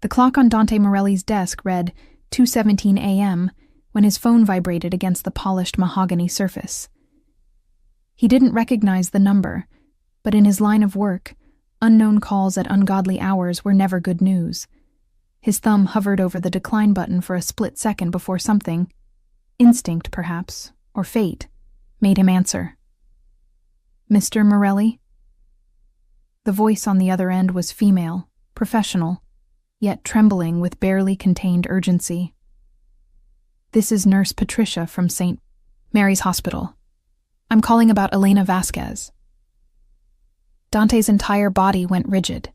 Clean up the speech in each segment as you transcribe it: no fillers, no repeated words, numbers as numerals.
The clock on Dante Morelli's desk read 2:17 a.m. when his phone vibrated against the polished mahogany surface. He didn't recognize the number, but in his line of work, unknown calls at ungodly hours were never good news. His thumb hovered over the decline button for a split second before something, instinct perhaps, or fate, made him answer. "Mr. Morelli?" The voice on the other end was female, professional, yet trembling with barely contained urgency. "This is Nurse Patricia from St. Mary's Hospital. I'm calling about Elena Vasquez." Dante's entire body went rigid.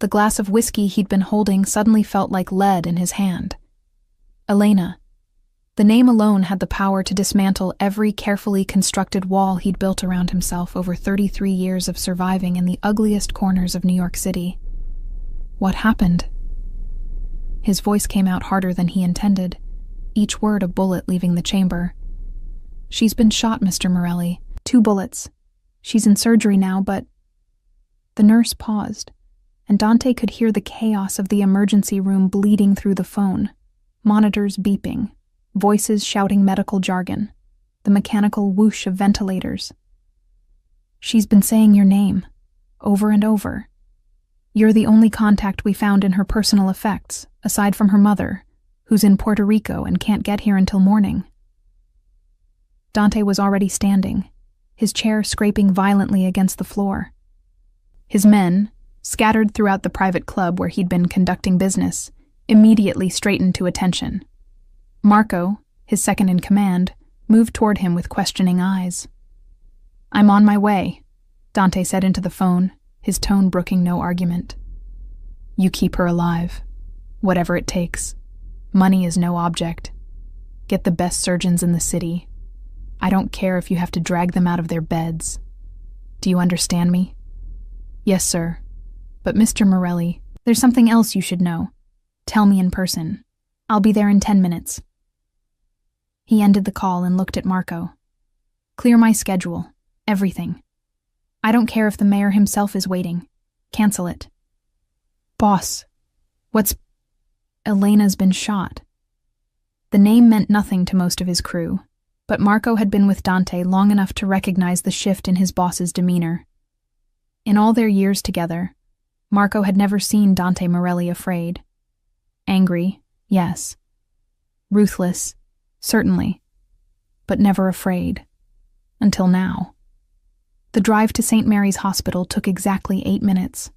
The glass of whiskey he'd been holding suddenly felt like lead in his hand. Elena. The name alone had the power to dismantle every carefully constructed wall he'd built around himself over 33 years of surviving in the ugliest corners of New York City. What happened? His voice came out harder than he intended, each word a bullet leaving the chamber. "She's been shot, Mr. Morelli. 2 bullets. She's in surgery now, but—" The nurse paused, and Dante could hear the chaos of the emergency room bleeding through the phone, monitors beeping, voices shouting medical jargon, the mechanical whoosh of ventilators. "She's been saying your name, over and over. You're the only contact we found in her personal effects, aside from her mother, who's in Puerto Rico and can't get here until morning." Dante was already standing, his chair scraping violently against the floor. His men, scattered throughout the private club where he'd been conducting business, immediately straightened to attention. Marco, his second in command, moved toward him with questioning eyes. "I'm on my way," Dante said into the phone, his tone brooking no argument. "You keep her alive, whatever it takes. Money is no object. Get the best surgeons in the city. I don't care if you have to drag them out of their beds. Do you understand me?" "Yes, sir. But Mr. Morelli, there's something else you should know. Tell me in person. I'll be there in 10 minutes. He ended the call and looked at Marco. "Clear my schedule. Everything. I don't care if the mayor himself is waiting. Cancel it." "Boss, what's—" "Elena's been shot." The name meant nothing to most of his crew, but Marco had been with Dante long enough to recognize the shift in his boss's demeanor. In all their years together, Marco had never seen Dante Morelli afraid. Angry, yes. Ruthless, certainly. But never afraid. Until now. The drive to St. Mary's Hospital took exactly 8 minutes.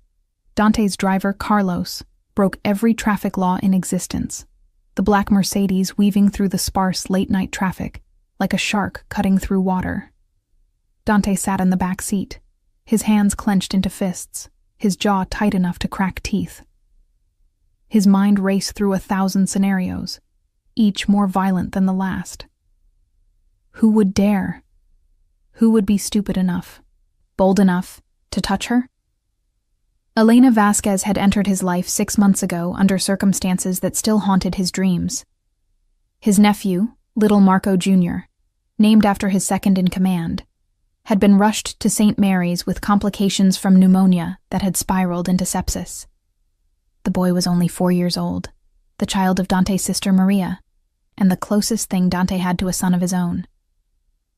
Dante's driver, Carlos, broke every traffic law in existence, the black Mercedes weaving through the sparse late-night traffic, like a shark cutting through water. Dante sat in the back seat, his hands clenched into fists, his jaw tight enough to crack teeth. His mind raced through 1,000 scenarios, each more violent than the last. Who would dare? Who would be stupid enough, bold enough, to touch her? Elena Vasquez had entered his life 6 months ago under circumstances that still haunted his dreams. His nephew, Little Marco Jr., named after his second-in-command, had been rushed to St. Mary's with complications from pneumonia that had spiraled into sepsis. The boy was only 4 years old, the child of Dante's sister Maria, and the closest thing Dante had to a son of his own.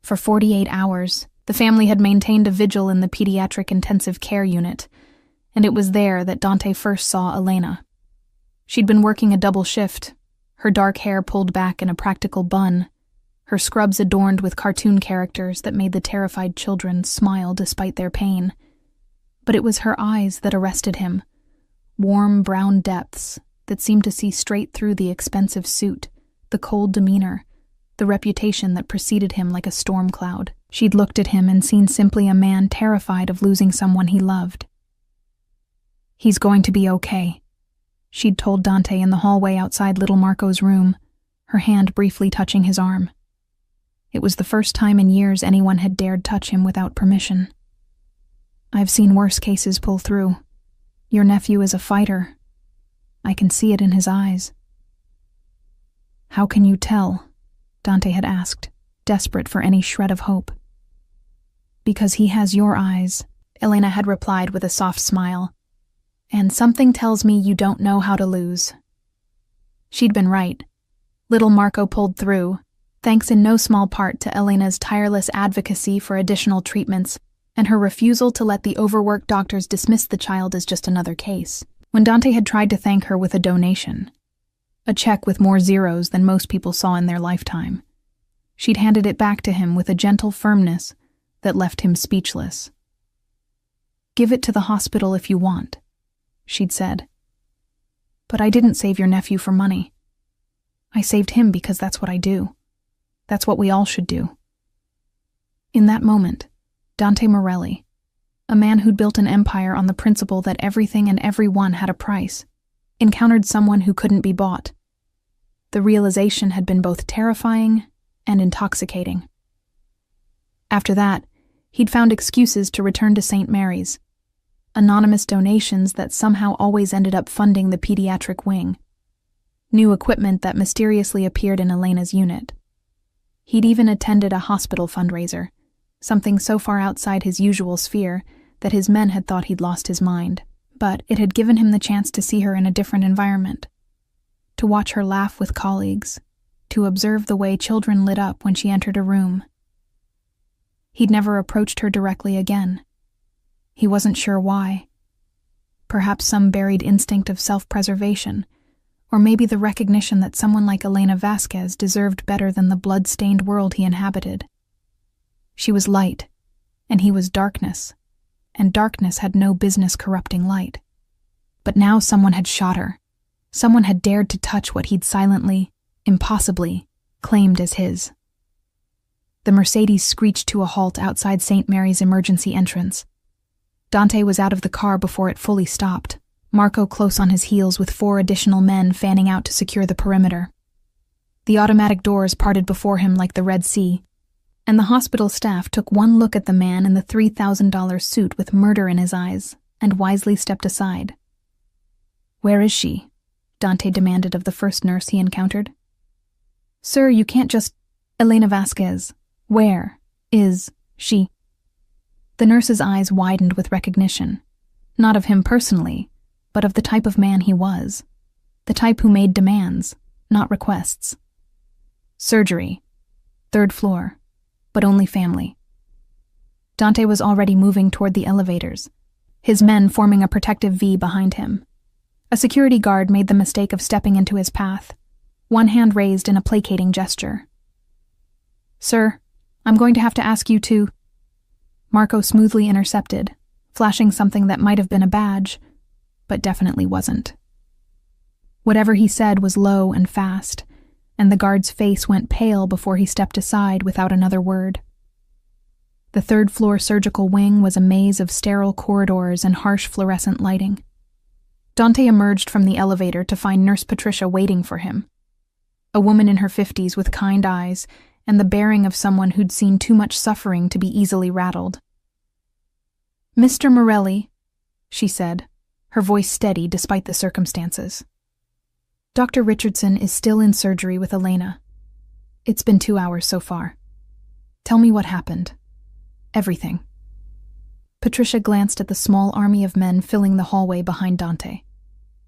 For 48 hours, the family had maintained a vigil in the pediatric intensive care unit, and it was there that Dante first saw Elena. She'd been working a double shift, her dark hair pulled back in a practical bun, her scrubs adorned with cartoon characters that made the terrified children smile despite their pain. But it was her eyes that arrested him, warm brown depths that seemed to see straight through the expensive suit, the cold demeanor, the reputation that preceded him like a storm cloud. She'd looked at him and seen simply a man terrified of losing someone he loved. "He's going to be okay," she'd told Dante in the hallway outside little Marco's room, her hand briefly touching his arm. It was the first time in years anyone had dared touch him without permission. "I've seen worse cases pull through. Your nephew is a fighter. I can see it in his eyes." "How can you tell?" Dante had asked, desperate for any shred of hope. "Because he has your eyes," Elena had replied with a soft smile. And something tells me you don't know how to lose. She'd been right. Little Marco pulled through, thanks in no small part to Elena's tireless advocacy for additional treatments and her refusal to let the overworked doctors dismiss the child as just another case. When Dante had tried to thank her with a donation, a check with more zeros than most people saw in their lifetime, she'd handed it back to him with a gentle firmness that left him speechless. "Give it to the hospital if you want," she'd said. "But I didn't save your nephew for money. I saved him because that's what I do. That's what we all should do." In that moment, Dante Morelli, a man who'd built an empire on the principle that everything and everyone had a price, encountered someone who couldn't be bought. The realization had been both terrifying and intoxicating. After that, he'd found excuses to return to St. Mary's, anonymous donations that somehow always ended up funding the pediatric wing, new equipment that mysteriously appeared in Elena's unit. He'd even attended a hospital fundraiser, something so far outside his usual sphere that his men had thought he'd lost his mind. But it had given him the chance to see her in a different environment, to watch her laugh with colleagues, to observe the way children lit up when she entered a room. He'd never approached her directly again. He wasn't sure why. Perhaps some buried instinct of self-preservation, or maybe the recognition that someone like Elena Vasquez deserved better than the blood-stained world he inhabited. She was light, and he was darkness, and darkness had no business corrupting light. But now someone had shot her. Someone had dared to touch what he'd silently, impossibly, claimed as his. The Mercedes screeched to a halt outside St. Mary's emergency entrance. Dante was out of the car before it fully stopped, Marco close on his heels with 4 additional men fanning out to secure the perimeter. The automatic doors parted before him like the Red Sea, and the hospital staff took one look at the man in the $3,000 suit with murder in his eyes and wisely stepped aside. "Where is she?" Dante demanded of the first nurse he encountered. "Sir, you can't just— Elena Vasquez. Where is she?" The nurse's eyes widened with recognition, not of him personally, but of the type of man he was, the type who made demands, not requests. "Surgery. 3rd floor. But only family." Dante was already moving toward the elevators, his men forming a protective V behind him. A security guard made the mistake of stepping into his path, one hand raised in a placating gesture. "Sir, I'm going to have to ask you to—" Marco smoothly intercepted, flashing something that might have been a badge, but definitely wasn't. Whatever he said was low and fast, and the guard's face went pale before he stepped aside without another word. The 3rd floor surgical wing was a maze of sterile corridors and harsh fluorescent lighting. Dante emerged from the elevator to find Nurse Patricia waiting for him, a woman in her 50s with kind eyes and the bearing of someone who'd seen too much suffering to be easily rattled. "Mr. Morelli," she said, her voice steady despite the circumstances. "Dr. Richardson is still in surgery with Elena. It's been 2 hours so far. Tell me what happened. Everything." Patricia glanced at the small army of men filling the hallway behind Dante,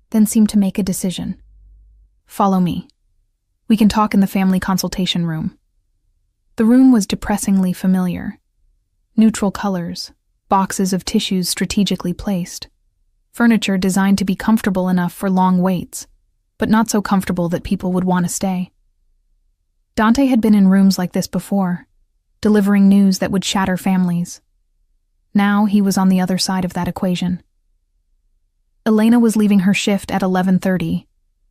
then seemed to make a decision. "Follow me. We can talk in the family consultation room." The room was depressingly familiar. Neutral colors, boxes of tissues strategically placed, furniture designed to be comfortable enough for long waits, but not so comfortable that people would want to stay. Dante had been in rooms like this before, delivering news that would shatter families. Now he was on the other side of that equation. Elena was leaving her shift at 11:30.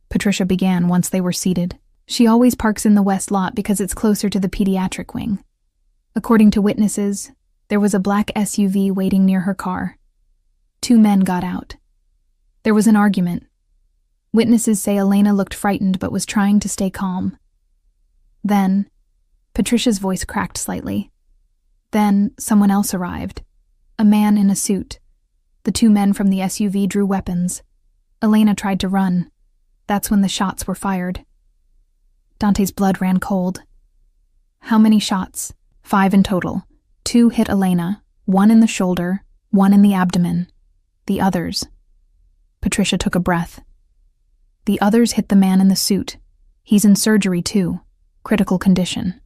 Patricia began once they were seated. "She always parks in the west lot because it's closer to the pediatric wing. According to witnesses, there was a black SUV waiting near her car. 2 men got out. There was an argument. Witnesses say Elena looked frightened but was trying to stay calm. Then," Patricia's voice cracked slightly, "then someone else arrived. A man in a suit. The 2 men from the SUV drew weapons. Elena tried to run. That's when the shots were fired." Dante's blood ran cold. "How many shots?" "5 in total. 2 hit Elena, 1 in the shoulder, 1 in the abdomen. The others—" Patricia took a breath. The others hit the man in the suit. He's in surgery too. Critical condition.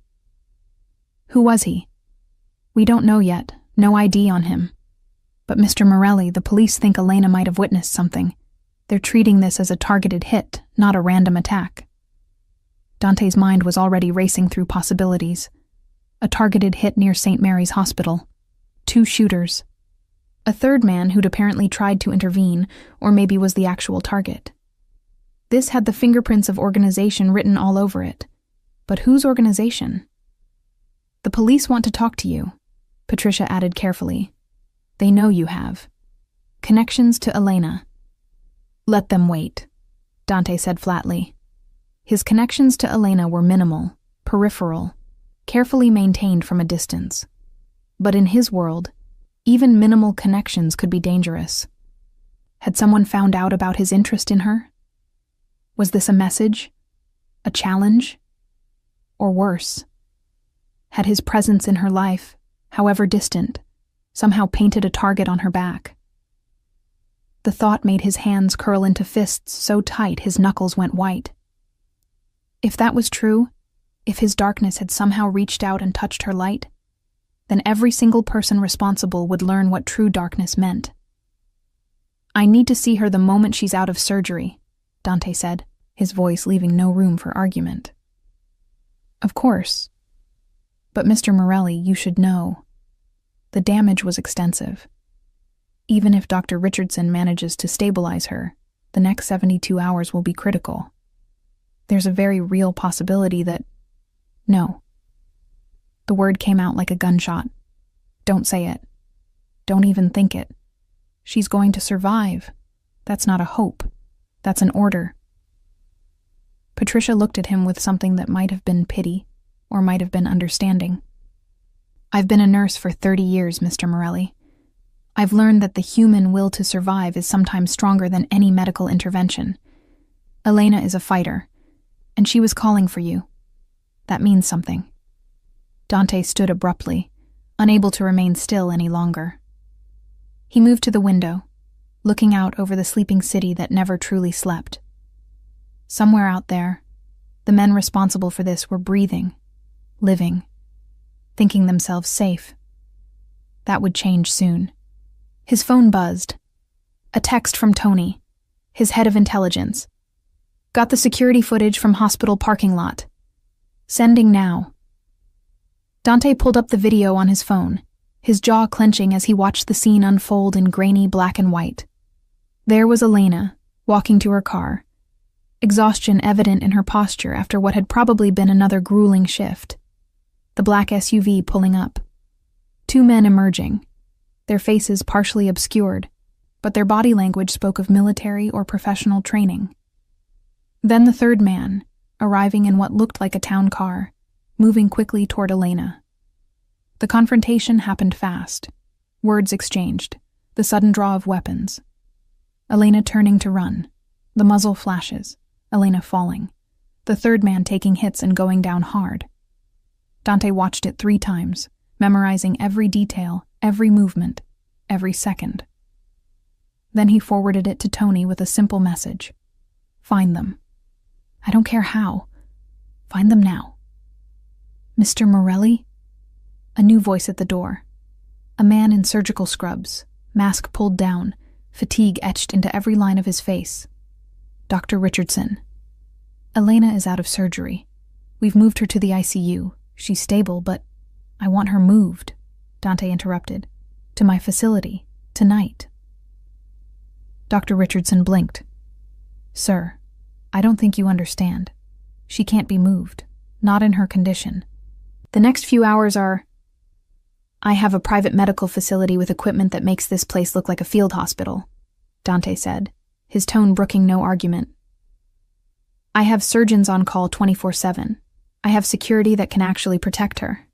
Who was he? We don't know yet. No ID on him. But Mr. Morelli, the police think Elena might have witnessed something. They're treating this as a targeted hit, not a random attack. Dante's mind was already racing through possibilities. A targeted hit near St. Mary's Hospital. 2 shooters. A third man who'd apparently tried to intervene, or maybe was the actual target. This had the fingerprints of organization written all over it. But whose organization? The police want to talk to you, Patricia added carefully. They know you have. Connections to Elena. Let them wait, Dante said flatly. His connections to Elena were minimal, peripheral, carefully maintained from a distance. But in his world, even minimal connections could be dangerous. Had someone found out about his interest in her? Was this a message? A challenge? Or worse? Had his presence in her life, however distant, somehow painted a target on her back? The thought made his hands curl into fists so tight his knuckles went white. If that was true, if his darkness had somehow reached out and touched her light, then every single person responsible would learn what true darkness meant. I need to see her the moment she's out of surgery, Dante said, his voice leaving no room for argument. Of course. But Mr. Morelli, you should know. The damage was extensive. Even if Dr. Richardson manages to stabilize her, the next 72 hours will be critical. There's a very real possibility that... No. The word came out like a gunshot. Don't say it. Don't even think it. She's going to survive. That's not a hope. That's an order. Patricia looked at him with something that might have been pity, or might have been understanding. I've been a nurse for 30 years, Mr. Morelli. I've learned that the human will to survive is sometimes stronger than any medical intervention. Elena is a fighter, and she was calling for you. That means something. Dante stood abruptly, unable to remain still any longer. He moved to the window, looking out over the sleeping city that never truly slept. Somewhere out there, the men responsible for this were breathing, living, thinking themselves safe. That would change soon. His phone buzzed. A text from Tony, his head of intelligence. Got the security footage from hospital parking lot. Sending now. Dante pulled up the video on his phone, his jaw clenching as he watched the scene unfold in grainy black and white. There was Elena, walking to her car, exhaustion evident in her posture after what had probably been another grueling shift. The black SUV pulling up. 2 men emerging, their faces partially obscured, but their body language spoke of military or professional training. Then the third man, arriving in what looked like a town car, moving quickly toward Elena. The confrontation happened fast. Words exchanged, the sudden draw of weapons. Elena turning to run, the muzzle flashes, Elena falling, the third man taking hits and going down hard. Dante watched it 3 times, memorizing every detail, every movement, every second. Then he forwarded it to Tony with a simple message. Find them. I don't care how. Find them now. Mr. Morelli? A new voice at the door. A man in surgical scrubs, mask pulled down, fatigue etched into every line of his face. Dr. Richardson. Elena is out of surgery. We've moved her to the ICU. She's stable, but I want her moved, Dante interrupted. To my facility, tonight. Dr. Richardson blinked. Sir, I don't think you understand. She can't be moved, not in her condition. The next few hours are... I have a private medical facility with equipment that makes this place look like a field hospital, Dante said, his tone brooking no argument. I have surgeons on call 24/7. I have security that can actually protect her.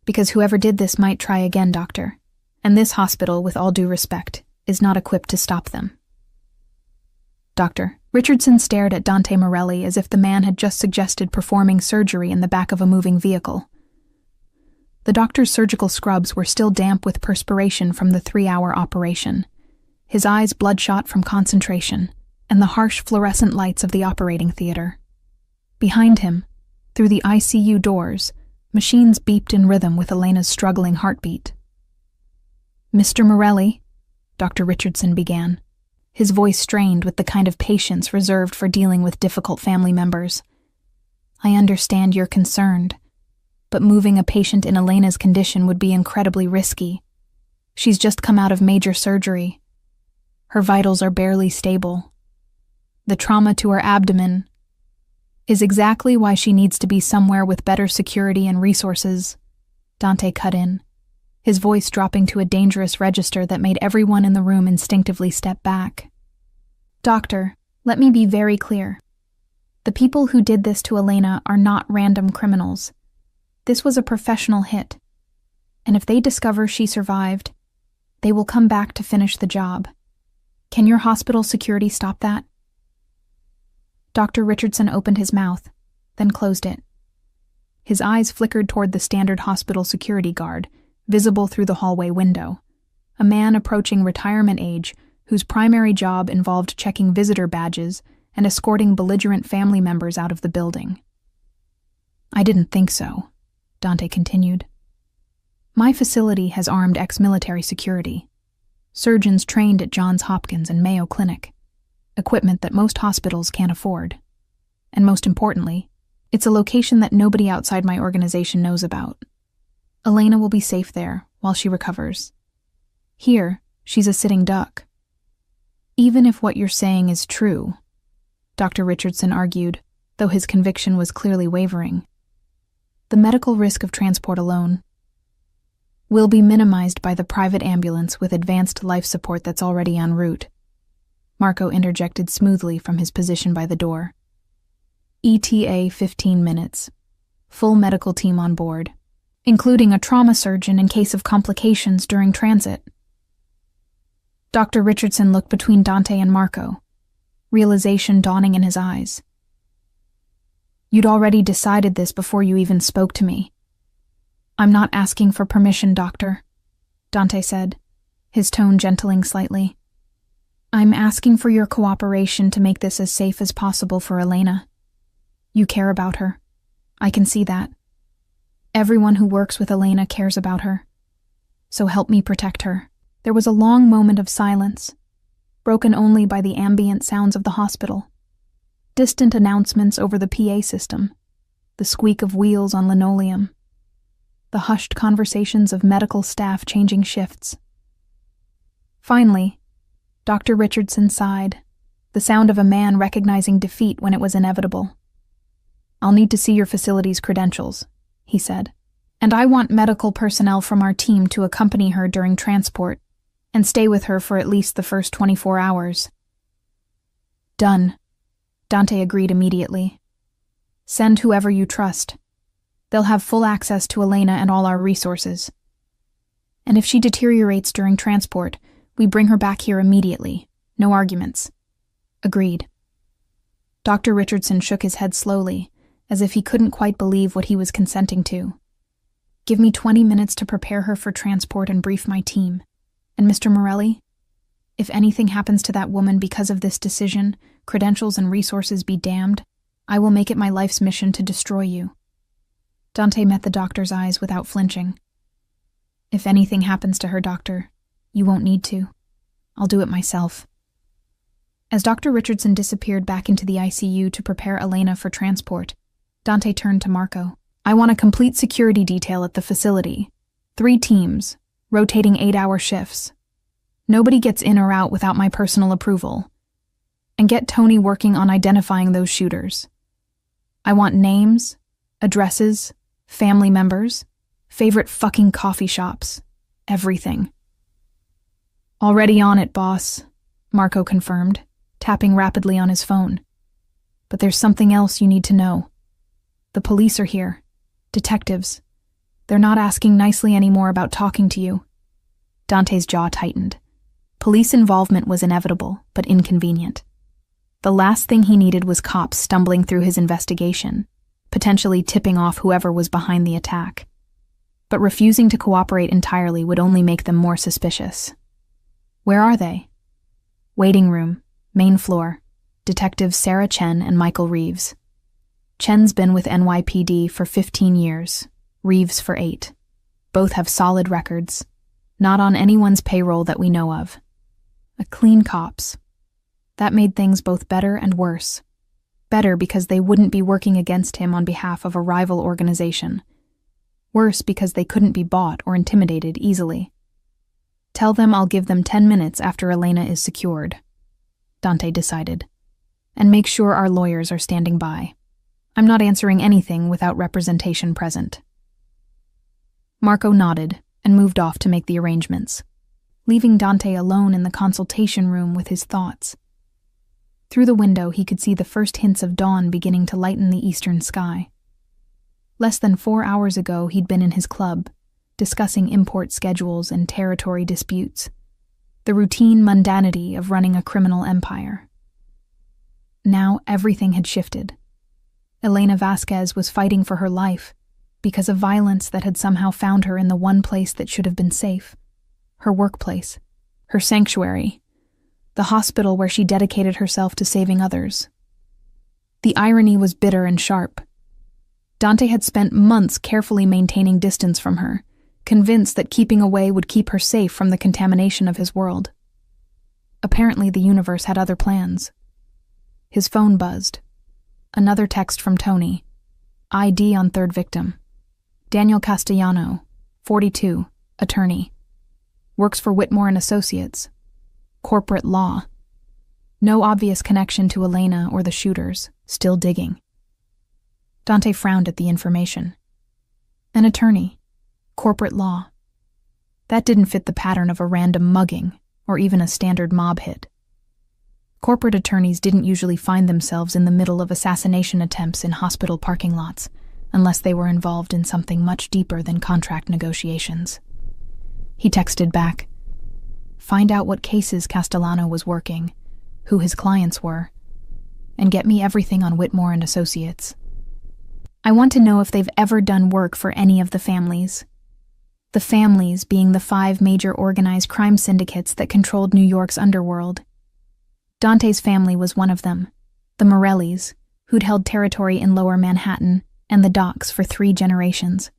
Because whoever did this might try again, doctor. And this hospital, with all due respect, is not equipped to stop them. Doctor. Richardson stared at Dante Morelli as if the man had just suggested performing surgery in the back of a moving vehicle. The doctor's surgical scrubs were still damp with perspiration from the 3-hour operation. his eyes bloodshot from concentration and the harsh fluorescent lights of the operating theater. Behind him, through the ICU doors, machines beeped in rhythm with Elena's struggling heartbeat. "Mr. Morelli," Dr. Richardson began, his voice strained with the kind of patience reserved for dealing with difficult family members. "I understand you're concerned, but moving a patient in Elena's condition would be incredibly risky. She's just come out of major surgery. Her vitals are barely stable. The trauma to her abdomen is exactly why she needs to be somewhere with better security and resources," Dante cut in, his voice dropping to a dangerous register that made everyone in the room instinctively step back. "Doctor, let me be very clear. The people who did this to Elena are not random criminals. This was a professional hit, and if they discover she survived, they will come back to finish the job. Can your hospital security stop that?" Dr. Richardson opened his mouth, then closed it. His eyes flickered toward the standard hospital security guard, visible through the hallway window, a man approaching retirement age whose primary job involved checking visitor badges and escorting belligerent family members out of the building. "I didn't think so," Dante continued. "My facility has armed ex-military security, surgeons trained at Johns Hopkins and Mayo Clinic, equipment that most hospitals can't afford. And most importantly, it's a location that nobody outside my organization knows about. Elena will be safe there while she recovers. Here, she's a sitting duck." "Even if what you're saying is true," Dr. Richardson argued, though his conviction was clearly wavering, "the medical risk of transport alone will be minimized by the private ambulance with advanced life support that's already en route." Marco interjected smoothly from his position by the door. "ETA 15 minutes. Full medical team on board, including a trauma surgeon in case of complications during transit." Dr. Richardson looked between Dante and Marco, realization dawning in his eyes. "You'd already decided this before you even spoke to me." "I'm not asking for permission, doctor," Dante said, his tone gentling slightly. "I'm asking for your cooperation to make this as safe as possible for Elena. You care about her. I can see that. Everyone who works with Elena cares about her. So help me protect her." There was a long moment of silence, broken only by the ambient sounds of the hospital. Distant announcements over the PA system, the squeak of wheels on linoleum, the hushed conversations of medical staff changing shifts. Finally, Dr. Richardson sighed, the sound of a man recognizing defeat when it was inevitable. "I'll need to see your facility's credentials," he said, "and I want medical personnel from our team to accompany her during transport and stay with her for at least the first 24 hours. "Done," Dante agreed immediately. "Send whoever you trust. They'll have full access to Elena and all our resources. And if she deteriorates during transport, we bring her back here immediately. No arguments." "Agreed." Dr. Richardson shook his head slowly, as if he couldn't quite believe what he was consenting to. "Give me 20 minutes to prepare her for transport and brief my team. And Mr. Morelli, if anything happens to that woman because of this decision, credentials and resources be damned, I will make it my life's mission to destroy you." Dante met the doctor's eyes without flinching. "If anything happens to her, doctor, you won't need to. I'll do it myself." As Dr. Richardson disappeared back into the ICU to prepare Elena for transport, Dante turned to Marco. "I want a complete security detail at the facility. 3 teams, rotating 8-hour shifts. Nobody gets in or out without my personal approval. And get Tony working on identifying those shooters. I want names, addresses, family members, favorite fucking coffee shops, everything." "Already on it, boss," Marco confirmed, tapping rapidly on his phone. "But there's something else you need to know. The police are here. Detectives. They're not asking nicely anymore about talking to you." Dante's jaw tightened. Police involvement was inevitable, but inconvenient. The last thing he needed was cops stumbling through his investigation, potentially tipping off whoever was behind the attack. But refusing to cooperate entirely would only make them more suspicious. "Where are they?" Waiting room, main floor, Detectives Sarah Chen and Michael Reeves. Chen's been with NYPD for 15 years, Reeves for 8. Both have solid records, not on anyone's payroll that we know of. A clean cops. That made things both better and worse. Better because they wouldn't be working against him on behalf of a rival organization. Worse because they couldn't be bought or intimidated easily. Tell them I'll give them 10 minutes after Elena is secured, Dante decided. And make sure our lawyers are standing by. I'm not answering anything without representation present. Marco nodded and moved off to make the arrangements, leaving Dante alone in the consultation room with his thoughts. Through the window, he could see the first hints of dawn beginning to lighten the eastern sky. Less than 4 hours ago, he'd been in his club, discussing import schedules and territory disputes, the routine mundanity of running a criminal empire. Now everything had shifted. Elena Vasquez was fighting for her life because of violence that had somehow found her in the one place that should have been safe, her workplace, her sanctuary, the hospital where she dedicated herself to saving others. The irony was bitter and sharp. Dante had spent months carefully maintaining distance from her, convinced that keeping away would keep her safe from the contamination of his world. Apparently the universe had other plans. His phone buzzed. Another text from Tony. ID on third victim. Daniel Castellano, 42, attorney. Works for Whitmore and Associates. Corporate law. No obvious connection to Elena or the shooters, still digging. Dante frowned at the information. An attorney. Corporate law. That didn't fit the pattern of a random mugging, or even a standard mob hit. Corporate attorneys didn't usually find themselves in the middle of assassination attempts in hospital parking lots, unless they were involved in something much deeper than contract negotiations. He texted back, "Find out what cases Castellano was working, who his clients were, and get me everything on Whitmore and Associates. I want to know if they've ever done work for any of the families." The families being the 5 major organized crime syndicates that controlled New York's underworld. Dante's family was one of them, the Morellis, who'd held territory in Lower Manhattan and the docks for 3 generations.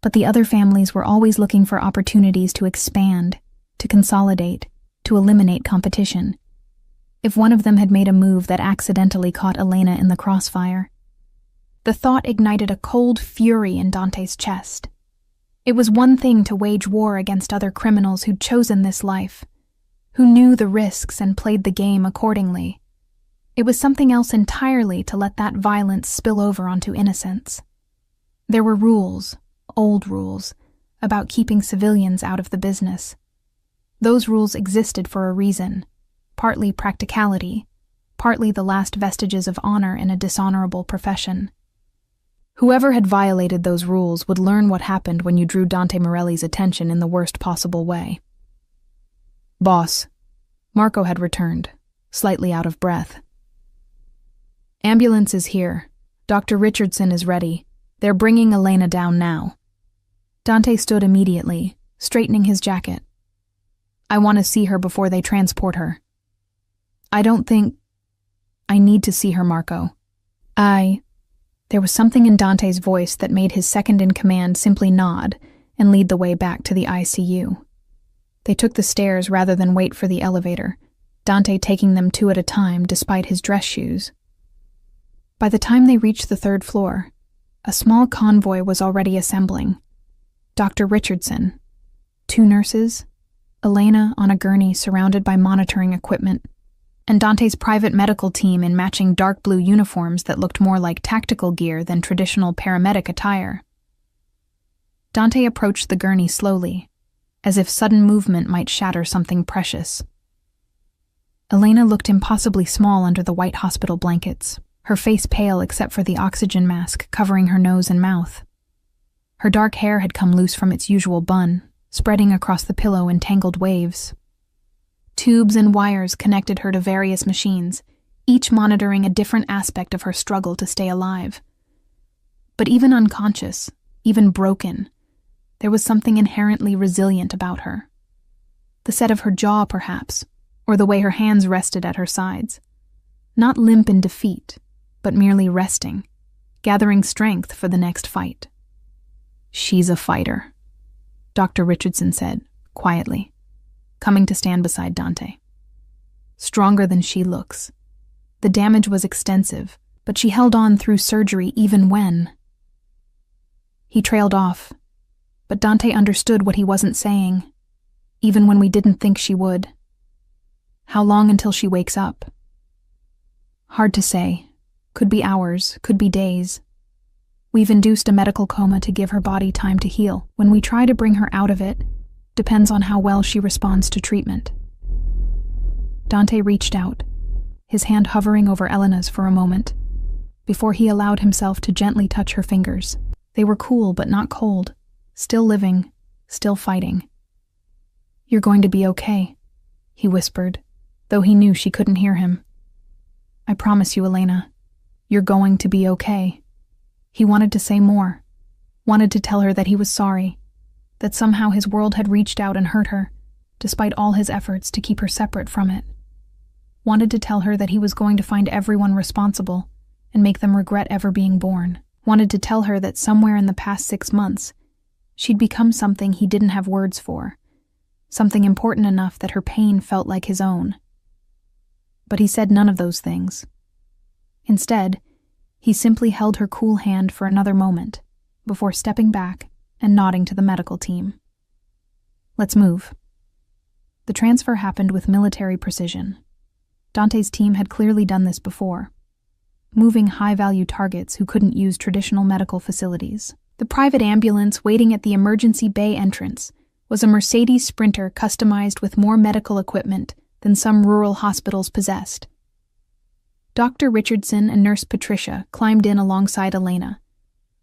But the other families were always looking for opportunities to expand, to consolidate, to eliminate competition. If one of them had made a move that accidentally caught Elena in the crossfire, the thought ignited a cold fury in Dante's chest. It was one thing to wage war against other criminals who'd chosen this life, who knew the risks and played the game accordingly. It was something else entirely to let that violence spill over onto innocents. There were rules, old rules, about keeping civilians out of the business. Those rules existed for a reason, partly practicality, partly the last vestiges of honor in a dishonorable profession. Whoever had violated those rules would learn what happened when you drew Dante Morelli's attention in the worst possible way. "Boss." Marco had returned, slightly out of breath. "Ambulance is here. Dr. Richardson is ready. They're bringing Elena down now." Dante stood immediately, straightening his jacket. "I want to see her before they transport her." "I don't think... I need to see her, Marco. There was something in Dante's voice that made his second-in-command simply nod and lead the way back to the ICU. They took the stairs rather than wait for the elevator, Dante taking them 2 at a time despite his dress shoes. By the time they reached the 3rd floor, a small convoy was already assembling. Dr. Richardson, 2 nurses, Elena on a gurney surrounded by monitoring equipment, and Dante's private medical team in matching dark blue uniforms that looked more like tactical gear than traditional paramedic attire. Dante approached the gurney slowly, as if sudden movement might shatter something precious. Elena looked impossibly small under the white hospital blankets, her face pale except for the oxygen mask covering her nose and mouth. Her dark hair had come loose from its usual bun, spreading across the pillow in tangled waves. Tubes and wires connected her to various machines, each monitoring a different aspect of her struggle to stay alive. But even unconscious, even broken, there was something inherently resilient about her. The set of her jaw, perhaps, or the way her hands rested at her sides. Not limp in defeat, but merely resting, gathering strength for the next fight. "She's a fighter," Dr. Richardson said, quietly, coming to stand beside Dante. "Stronger than she looks. The damage was extensive, but she held on through surgery even when—" He trailed off, but Dante understood what he wasn't saying, even when we didn't think she would. "How long until she wakes up?" "Hard to say. Could be hours, could be days. We've induced a medical coma to give her body time to heal. When we try to bring her out of it, depends on how well she responds to treatment." Dante reached out, his hand hovering over Elena's for a moment, before he allowed himself to gently touch her fingers. They were cool but not cold, still living, still fighting. "You're going to be okay," he whispered, though he knew she couldn't hear him. "I promise you, Elena, you're going to be okay." He wanted to say more, wanted to tell her that he was sorry, that somehow his world had reached out and hurt her, despite all his efforts to keep her separate from it. Wanted to tell her that he was going to find everyone responsible and make them regret ever being born. Wanted to tell her that somewhere in the past 6 months, she'd become something he didn't have words for, something important enough that her pain felt like his own. But he said none of those things. Instead, he simply held her cool hand for another moment, before stepping back and nodding to the medical team. "Let's move." The transfer happened with military precision. Dante's team had clearly done this before, moving high-value targets who couldn't use traditional medical facilities. The private ambulance waiting at the emergency bay entrance was a Mercedes Sprinter customized with more medical equipment than some rural hospitals possessed. Dr. Richardson and Nurse Patricia climbed in alongside Elena,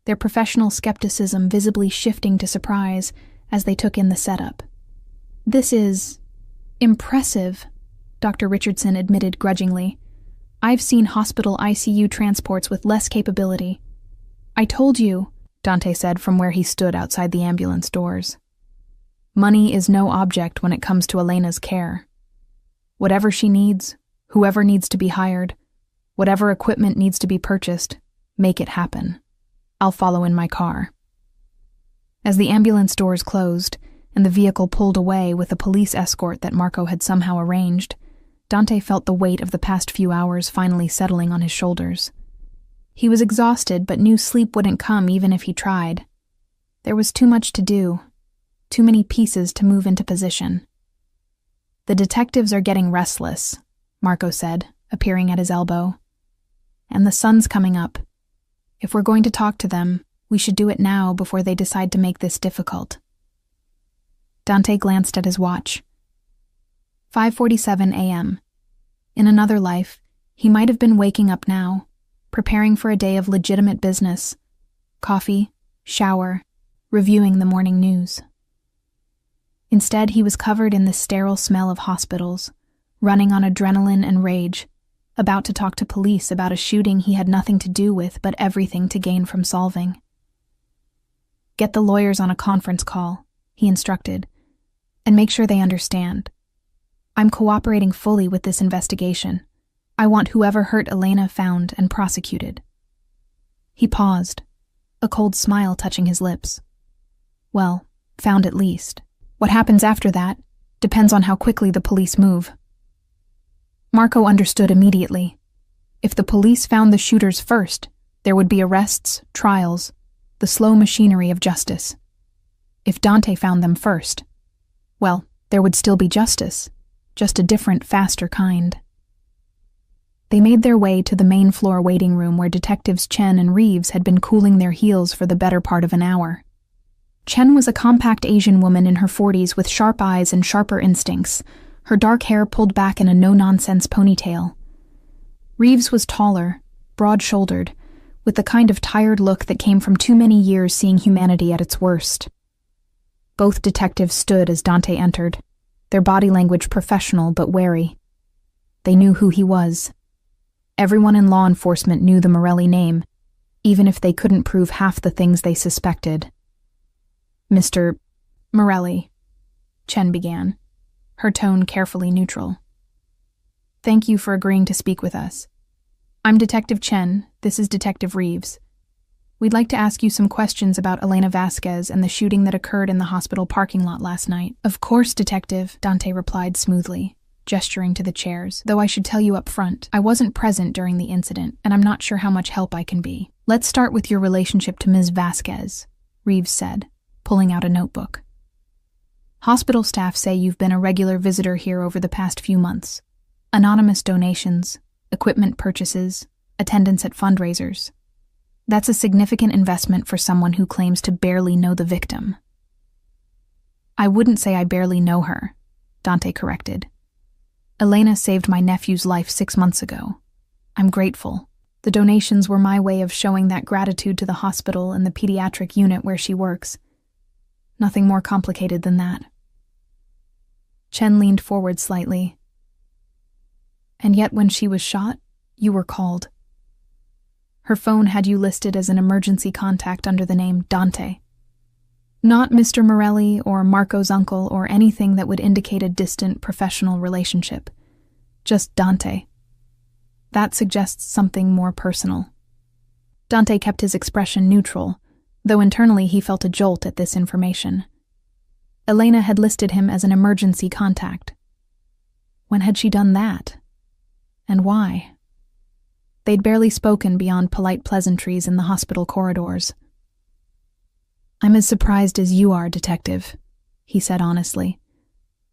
their professional skepticism visibly shifting to surprise as they took in the setup. "This is impressive," Dr. Richardson admitted grudgingly. "I've seen hospital ICU transports with less capability." "I told you," Dante said from where he stood outside the ambulance doors. "Money is no object when it comes to Elena's care. Whatever she needs, whoever needs to be hired, whatever equipment needs to be purchased, make it happen. I'll follow in my car." As the ambulance doors closed and the vehicle pulled away with a police escort that Marco had somehow arranged, Dante felt the weight of the past few hours finally settling on his shoulders. He was exhausted but knew sleep wouldn't come even if he tried. There was too much to do, too many pieces to move into position. "The detectives are getting restless," Marco said, appearing at his elbow. "And the sun's coming up. If we're going to talk to them, we should do it now before they decide to make this difficult." Dante glanced at his watch. 5:47 a.m. In another life, he might have been waking up now, preparing for a day of legitimate business. Coffee, shower, reviewing the morning news. Instead, he was covered in the sterile smell of hospitals, running on adrenaline and rage, about to talk to police about a shooting he had nothing to do with but everything to gain from solving. "Get the lawyers on a conference call," he instructed, "and make sure they understand. I'm cooperating fully with this investigation. I want whoever hurt Elena found and prosecuted." He paused, a cold smile touching his lips. "Well, found at least. What happens after that depends on how quickly the police move." Marco understood immediately. If the police found the shooters first, there would be arrests, trials, the slow machinery of justice. If Dante found them first, well, there would still be justice, just a different, faster kind. They made their way to the main floor waiting room where Detectives Chen and Reeves had been cooling their heels for the better part of an hour. Chen was a compact Asian woman in her 40s with sharp eyes and sharper instincts, her dark hair pulled back in a no-nonsense ponytail. Reeves was taller, broad-shouldered, with the kind of tired look that came from too many years seeing humanity at its worst. Both detectives stood as Dante entered, their body language professional but wary. They knew who he was. Everyone in law enforcement knew the Morelli name, even if they couldn't prove half the things they suspected. "Mr. Morelli," Chen began, her tone carefully neutral. Thank you for agreeing to speak with us. I'm Detective Chen. This is Detective Reeves. We'd like to ask you some questions about Elena Vasquez and the shooting that occurred in the hospital parking lot last night. Of course, Detective, Dante replied smoothly, gesturing to the chairs, though I should tell you up front, I wasn't present during the incident, and I'm not sure how much help I can be. Let's start with your relationship to Ms. Vasquez, Reeves said, pulling out a notebook. Hospital staff say you've been a regular visitor here over the past few months. Anonymous donations, equipment purchases, attendance at fundraisers. That's a significant investment for someone who claims to barely know the victim. I wouldn't say I barely know her, Dante corrected. Elena saved my nephew's life 6 months ago. I'm grateful. The donations were my way of showing that gratitude to the hospital and the pediatric unit where she works. Nothing more complicated than that. Chen leaned forward slightly. And yet when she was shot, you were called. Her phone had you listed as an emergency contact under the name Dante. Not Mr. Morelli or Marco's uncle or anything that would indicate a distant professional relationship. Just Dante. That suggests something more personal. Dante kept his expression neutral, though internally he felt a jolt at this information. Elena had listed him as an emergency contact. When had she done that? And why? They'd barely spoken beyond polite pleasantries in the hospital corridors. I'm as surprised as you are, Detective, he said honestly.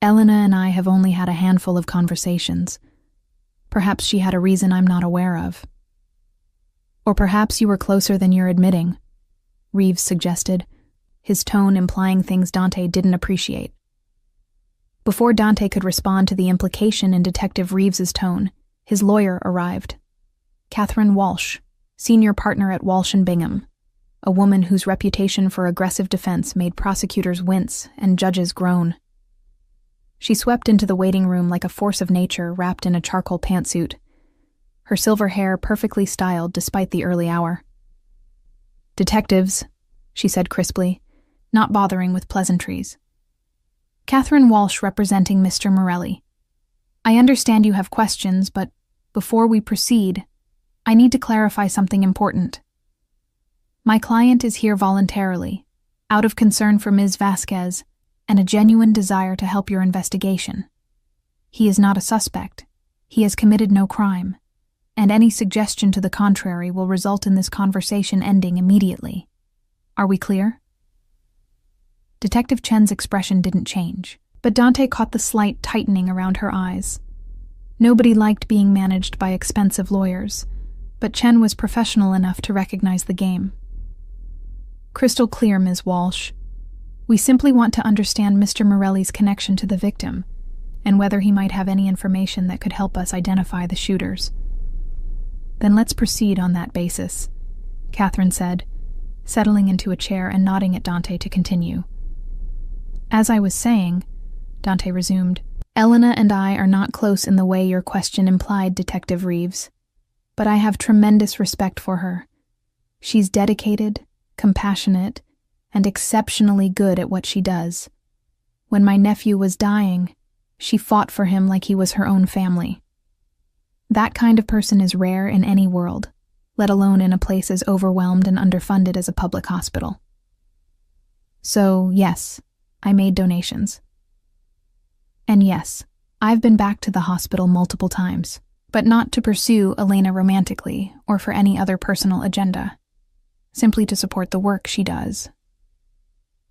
Elena and I have only had a handful of conversations. Perhaps she had a reason I'm not aware of. Or perhaps you were closer than you're admitting, Reeves suggested, his tone implying things Dante didn't appreciate. Before Dante could respond to the implication in Detective Reeves's tone, his lawyer arrived. Catherine Walsh, senior partner at Walsh & Bingham, a woman whose reputation for aggressive defense made prosecutors wince and judges groan. She swept into the waiting room like a force of nature wrapped in a charcoal pantsuit, her silver hair perfectly styled despite the early hour. Detectives, she said crisply, not bothering with pleasantries. Catherine Walsh representing Mr. Morelli. I understand you have questions, but before we proceed, I need to clarify something important. My client is here voluntarily, out of concern for Ms. Vasquez and a genuine desire to help your investigation. He is not a suspect. He has committed no crime, and any suggestion to the contrary will result in this conversation ending immediately. Are we clear? Detective Chen's expression didn't change, but Dante caught the slight tightening around her eyes. Nobody liked being managed by expensive lawyers, but Chen was professional enough to recognize the game. Crystal clear, Ms. Walsh. We simply want to understand Mr. Morelli's connection to the victim, and whether he might have any information that could help us identify the shooters. Then let's proceed on that basis, Catherine said, settling into a chair and nodding at Dante to continue. As I was saying, Dante resumed, Elena and I are not close in the way your question implied, Detective Reeves, but I have tremendous respect for her. She's dedicated, compassionate, and exceptionally good at what she does. When my nephew was dying, she fought for him like he was her own family. That kind of person is rare in any world, let alone in a place as overwhelmed and underfunded as a public hospital. So, yes, I made donations. And yes, I've been back to the hospital multiple times, but not to pursue Elena romantically or for any other personal agenda, simply to support the work she does.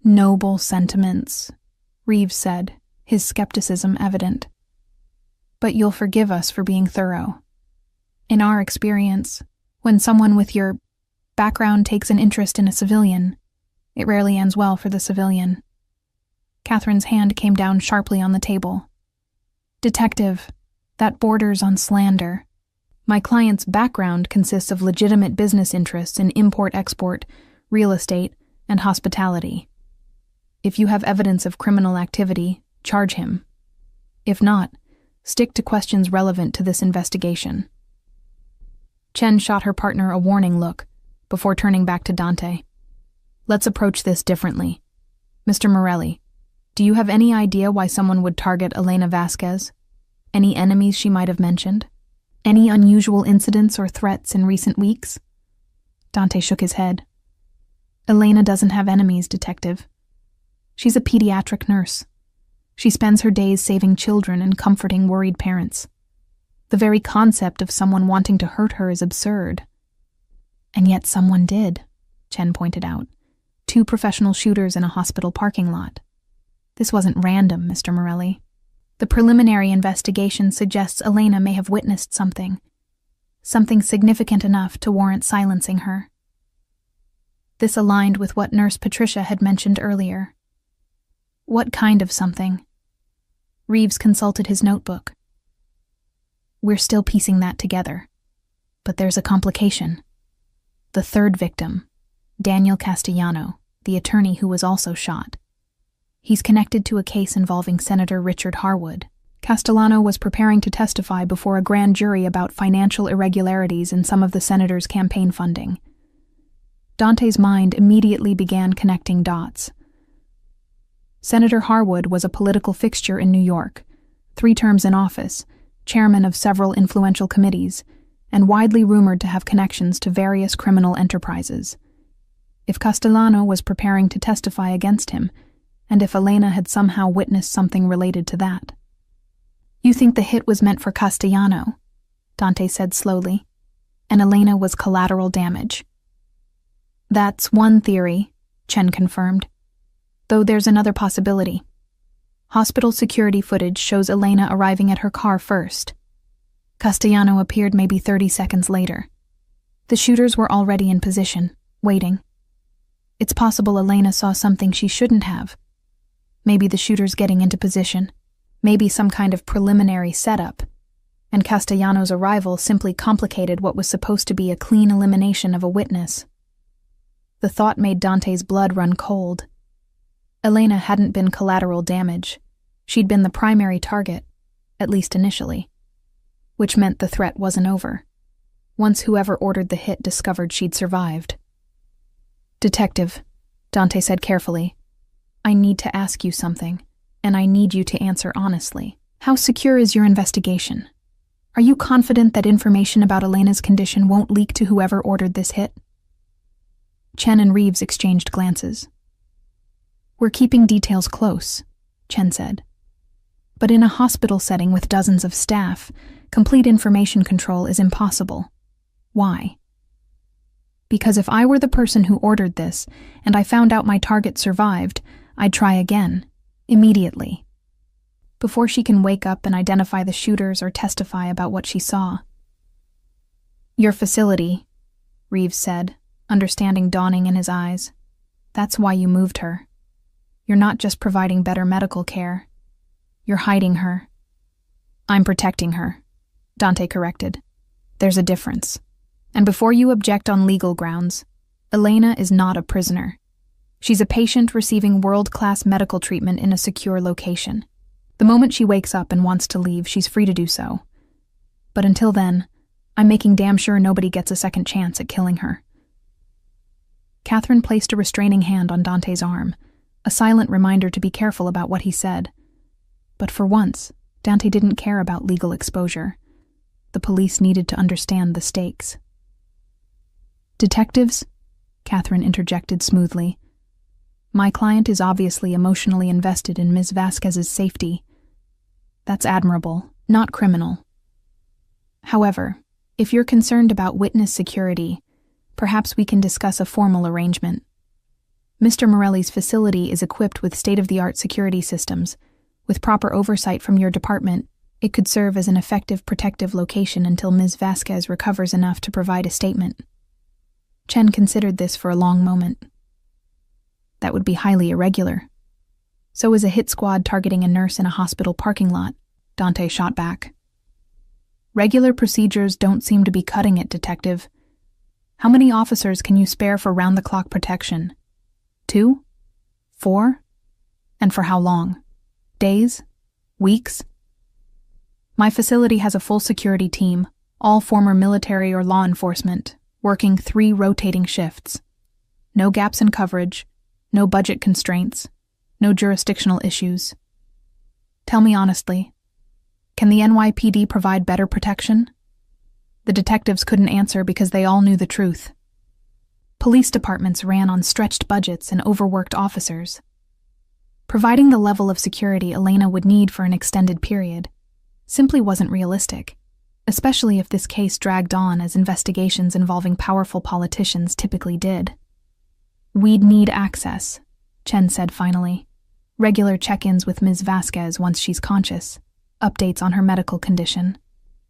Noble sentiments, Reeves said, his skepticism evident. But you'll forgive us for being thorough. In our experience, when someone with your background takes an interest in a civilian, it rarely ends well for the civilian. Catherine's hand came down sharply on the table. Detective, that borders on slander. My client's background consists of legitimate business interests in import-export, real estate, and hospitality. If you have evidence of criminal activity, charge him. If not, stick to questions relevant to this investigation. Chen shot her partner a warning look before turning back to Dante. Let's approach this differently. Mr. Morelli, do you have any idea why someone would target Elena Vasquez? Any enemies she might have mentioned? Any unusual incidents or threats in recent weeks? Dante shook his head. Elena doesn't have enemies, Detective. She's a pediatric nurse. She spends her days saving children and comforting worried parents. The very concept of someone wanting to hurt her is absurd. And yet someone did, Chen pointed out. 2 professional shooters in a hospital parking lot. This wasn't random, Mr. Morelli. The preliminary investigation suggests Elena may have witnessed something significant enough to warrant silencing her. This aligned with what Nurse Patricia had mentioned earlier. What kind of something? Reeves consulted his notebook. We're still piecing that together. But there's a complication. The 3rd victim, Daniel Castellano, the attorney who was also shot. He's connected to a case involving Senator Richard Harwood. Castellano was preparing to testify before a grand jury about financial irregularities in some of the senator's campaign funding. Dante's mind immediately began connecting dots. Senator Harwood was a political fixture in New York, 3 terms in office, chairman of several influential committees, and widely rumored to have connections to various criminal enterprises. If Castellano was preparing to testify against him, and if Elena had somehow witnessed something related to that. You think the hit was meant for Castellano, Dante said slowly, and Elena was collateral damage. That's one theory, Chen confirmed, though there's another possibility. Hospital security footage shows Elena arriving at her car first. Castellano appeared maybe 30 seconds later. The shooters were already in position, waiting. It's possible Elena saw something she shouldn't have. Maybe the shooters getting into position, maybe some kind of preliminary setup, and Castellano's arrival simply complicated what was supposed to be a clean elimination of a witness. The thought made Dante's blood run cold. Elena hadn't been collateral damage. She'd been the primary target, at least initially, which meant the threat wasn't over, once whoever ordered the hit discovered she'd survived. Detective, Dante said carefully, I need to ask you something, and I need you to answer honestly. How secure is your investigation? Are you confident that information about Elena's condition won't leak to whoever ordered this hit? Chen and Reeves exchanged glances. We're keeping details close, Chen said. But in a hospital setting with dozens of staff, complete information control is impossible. Why? Because if I were the person who ordered this, and I found out my target survived, I'd try again, immediately, before she can wake up and identify the shooters or testify about what she saw. Your facility, Reeves said, understanding dawning in his eyes. That's why you moved her. You're not just providing better medical care. You're hiding her. I'm protecting her, Dante corrected. There's a difference. And before you object on legal grounds, Elena is not a prisoner. She's a patient receiving world-class medical treatment in a secure location. The moment she wakes up and wants to leave, she's free to do so. But until then, I'm making damn sure nobody gets a second chance at killing her. Catherine placed a restraining hand on Dante's arm, a silent reminder to be careful about what he said. But for once, Dante didn't care about legal exposure. The police needed to understand the stakes. Detectives, Catherine interjected smoothly. My client is obviously emotionally invested in Ms. Vasquez's safety. That's admirable, not criminal. However, if you're concerned about witness security, perhaps we can discuss a formal arrangement. Mr. Morelli's facility is equipped with state-of-the-art security systems. With proper oversight from your department, it could serve as an effective protective location until Ms. Vasquez recovers enough to provide a statement. Chen considered this for a long moment. That would be highly irregular. So is a hit squad targeting a nurse in a hospital parking lot, Dante shot back. Regular procedures don't seem to be cutting it, Detective. How many officers can you spare for round-the-clock protection? 2? 4? And for how long? Days? Weeks? My facility has a full security team, all former military or law enforcement, working 3 rotating shifts. No gaps in coverage, no budget constraints, no jurisdictional issues. Tell me honestly, Can the NYPD provide better protection? The detectives couldn't answer because they all knew the truth. Police departments ran on stretched budgets and overworked officers. Providing the level of security Elena would need for an extended period simply wasn't realistic, especially if this case dragged on as investigations involving powerful politicians typically did. "We'd need access," Chen said finally. "Regular check-ins with Ms. Vasquez once she's conscious, updates on her medical condition,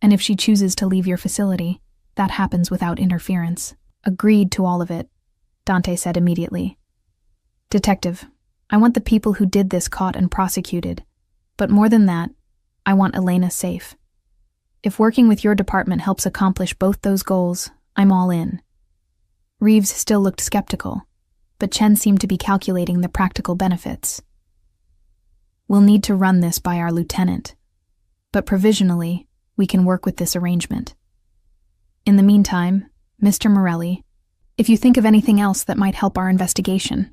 and if she chooses to leave your facility, that happens without interference." "Agreed to all of it," Dante said immediately. "Detective, I want the people who did this caught and prosecuted, but more than that, I want Elena safe. If working with your department helps accomplish both those goals, I'm all in." Reeves still looked skeptical, but Chen seemed to be calculating the practical benefits. "We'll need to run this by our lieutenant, but provisionally, we can work with this arrangement. In the meantime, Mr. Morelli, if you think of anything else that might help our investigation."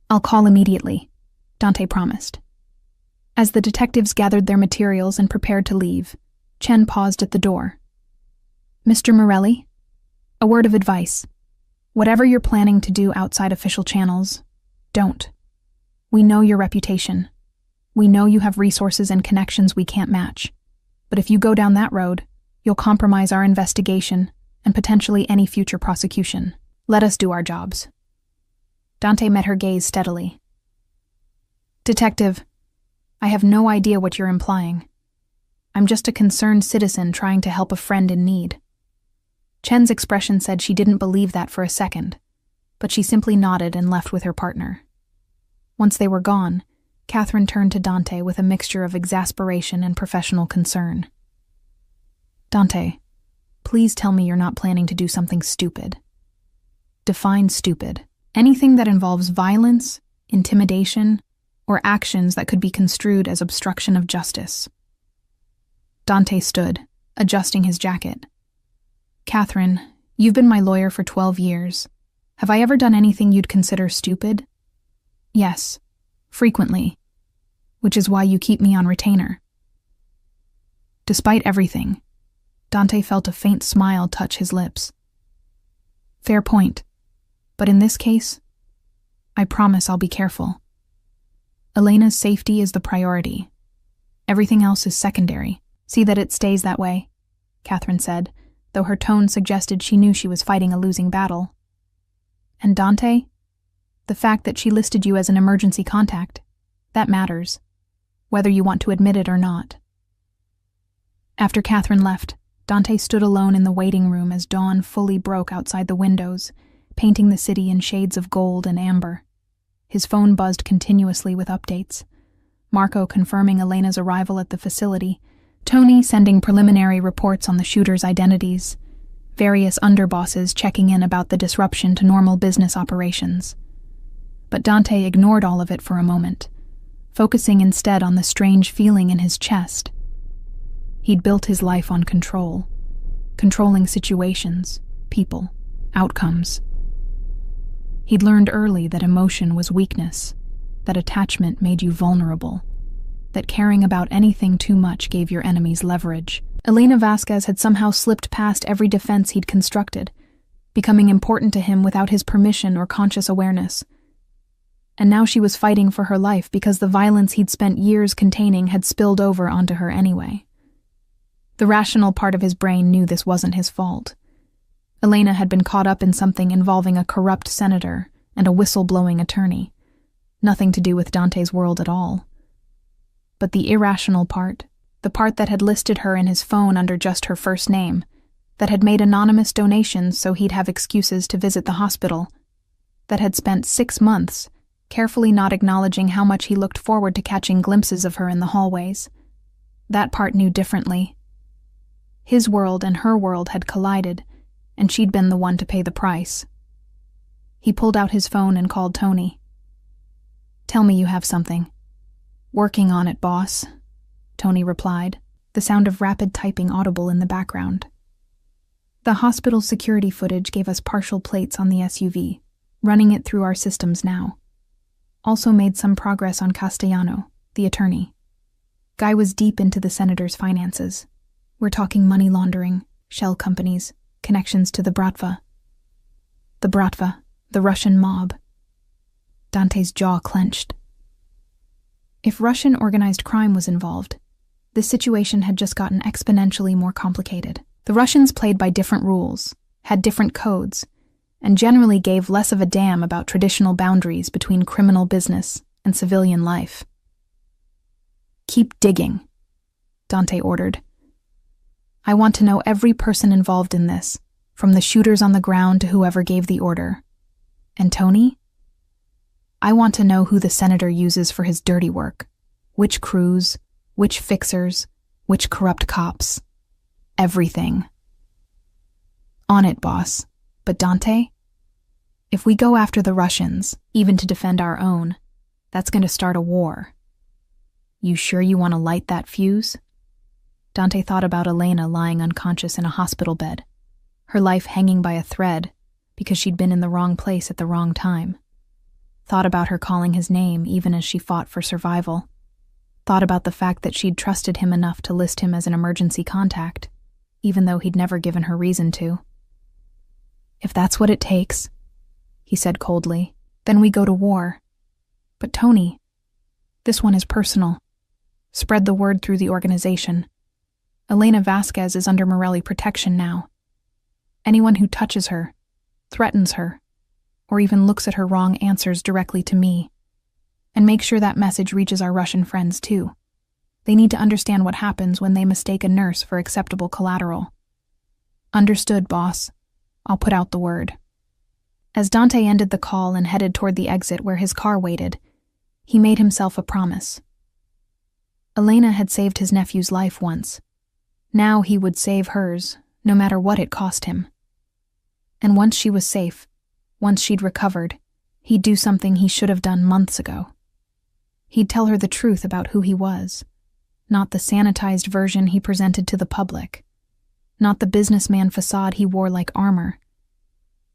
"I'll call immediately," Dante promised. As the detectives gathered their materials and prepared to leave, Chen paused at the door. "Mr. Morelli, a word of advice. Whatever you're planning to do outside official channels, don't. We know your reputation. We know you have resources and connections we can't match. But if you go down that road, you'll compromise our investigation and potentially any future prosecution. Let us do our jobs." Dante met her gaze steadily. "Detective, I have no idea what you're implying. I'm just a concerned citizen trying to help a friend in need." Chen's expression said she didn't believe that for a second, but she simply nodded and left with her partner. Once they were gone, Catherine turned to Dante with a mixture of exasperation and professional concern. "Dante, please tell me you're not planning to do something stupid." "Define stupid." "Anything that involves violence, intimidation, or actions that could be construed as obstruction of justice." Dante stood, adjusting his jacket. "Catherine, you've been my lawyer for 12 years. Have I ever done anything you'd consider stupid?" "Yes, frequently, which is why you keep me on retainer." Despite everything, Dante felt a faint smile touch his lips. "Fair point, but in this case, I promise I'll be careful. Elena's safety is the priority. Everything else is secondary." "See that it stays that way," Catherine said, though her tone suggested she knew she was fighting a losing battle. "And Dante, the fact that she listed you as an emergency contact, that matters, whether you want to admit it or not." After Catherine left, Dante stood alone in the waiting room as dawn fully broke outside the windows, painting the city in shades of gold and amber. His phone buzzed continuously with updates. Marco confirming Elena's arrival at the facility, Tony sending preliminary reports on the shooters' identities, various underbosses checking in about the disruption to normal business operations. But Dante ignored all of it for a moment, focusing instead on the strange feeling in his chest. He'd built his life on control, controlling situations, people, outcomes. He'd learned early that emotion was weakness, that attachment made you vulnerable, that caring about anything too much gave your enemies leverage. Elena Vasquez had somehow slipped past every defense he'd constructed, becoming important to him without his permission or conscious awareness. And now she was fighting for her life because the violence he'd spent years containing had spilled over onto her anyway. The rational part of his brain knew this wasn't his fault. Elena had been caught up in something involving a corrupt senator and a whistle-blowing attorney. Nothing to do with Dante's world at all. But the irrational part, the part that had listed her in his phone under just her first name, that had made anonymous donations so he'd have excuses to visit the hospital, that had spent 6 months carefully not acknowledging how much he looked forward to catching glimpses of her in the hallways. That part knew differently. His world and her world had collided, and she'd been the one to pay the price. He pulled out his phone and called Tony. "Tell me you have something." "Working on it, boss," Tony replied, the sound of rapid typing audible in the background. The hospital security footage gave us partial plates on the SUV, running it through our systems now. Also made some progress on Castellano, the attorney. Guy was deep into the senator's finances. We're talking money laundering, shell companies, connections to the Bratva. The Bratva, the Russian mob. Dante's jaw clenched. If Russian organized crime was involved, this situation had just gotten exponentially more complicated. The Russians played by different rules, had different codes, and generally gave less of a damn about traditional boundaries between criminal business and civilian life. "Keep digging," Dante ordered. "I want to know every person involved in this, from the shooters on the ground to whoever gave the order. And Tony? I want to know who the senator uses for his dirty work. Which crews, which fixers, which corrupt cops. Everything." "On it, boss. But Dante? If we go after the Russians, even to defend our own, that's going to start a war. You sure you want to light that fuse?" Dante thought about Elena lying unconscious in a hospital bed, her life hanging by a thread because she'd been in the wrong place at the wrong time. Thought about her calling his name even as she fought for survival. Thought about the fact that she'd trusted him enough to list him as an emergency contact, even though he'd never given her reason to. "If that's what it takes," he said coldly, "then we go to war. But Tony, this one is personal. Spread the word through the organization. Elena Vasquez is under Morelli protection now. Anyone who touches her, threatens her, or even looks at her wrong answers directly to me. And make sure that message reaches our Russian friends too. They need to understand what happens when they mistake a nurse for acceptable collateral." "Understood, boss. I'll put out the word." As Dante ended the call and headed toward the exit where his car waited, he made himself a promise. Elena had saved his nephew's life once. Now he would save hers, no matter what it cost him. And once she was safe, once she'd recovered, he'd do something he should have done months ago. He'd tell her the truth about who he was, not the sanitized version he presented to the public, not the businessman facade he wore like armor.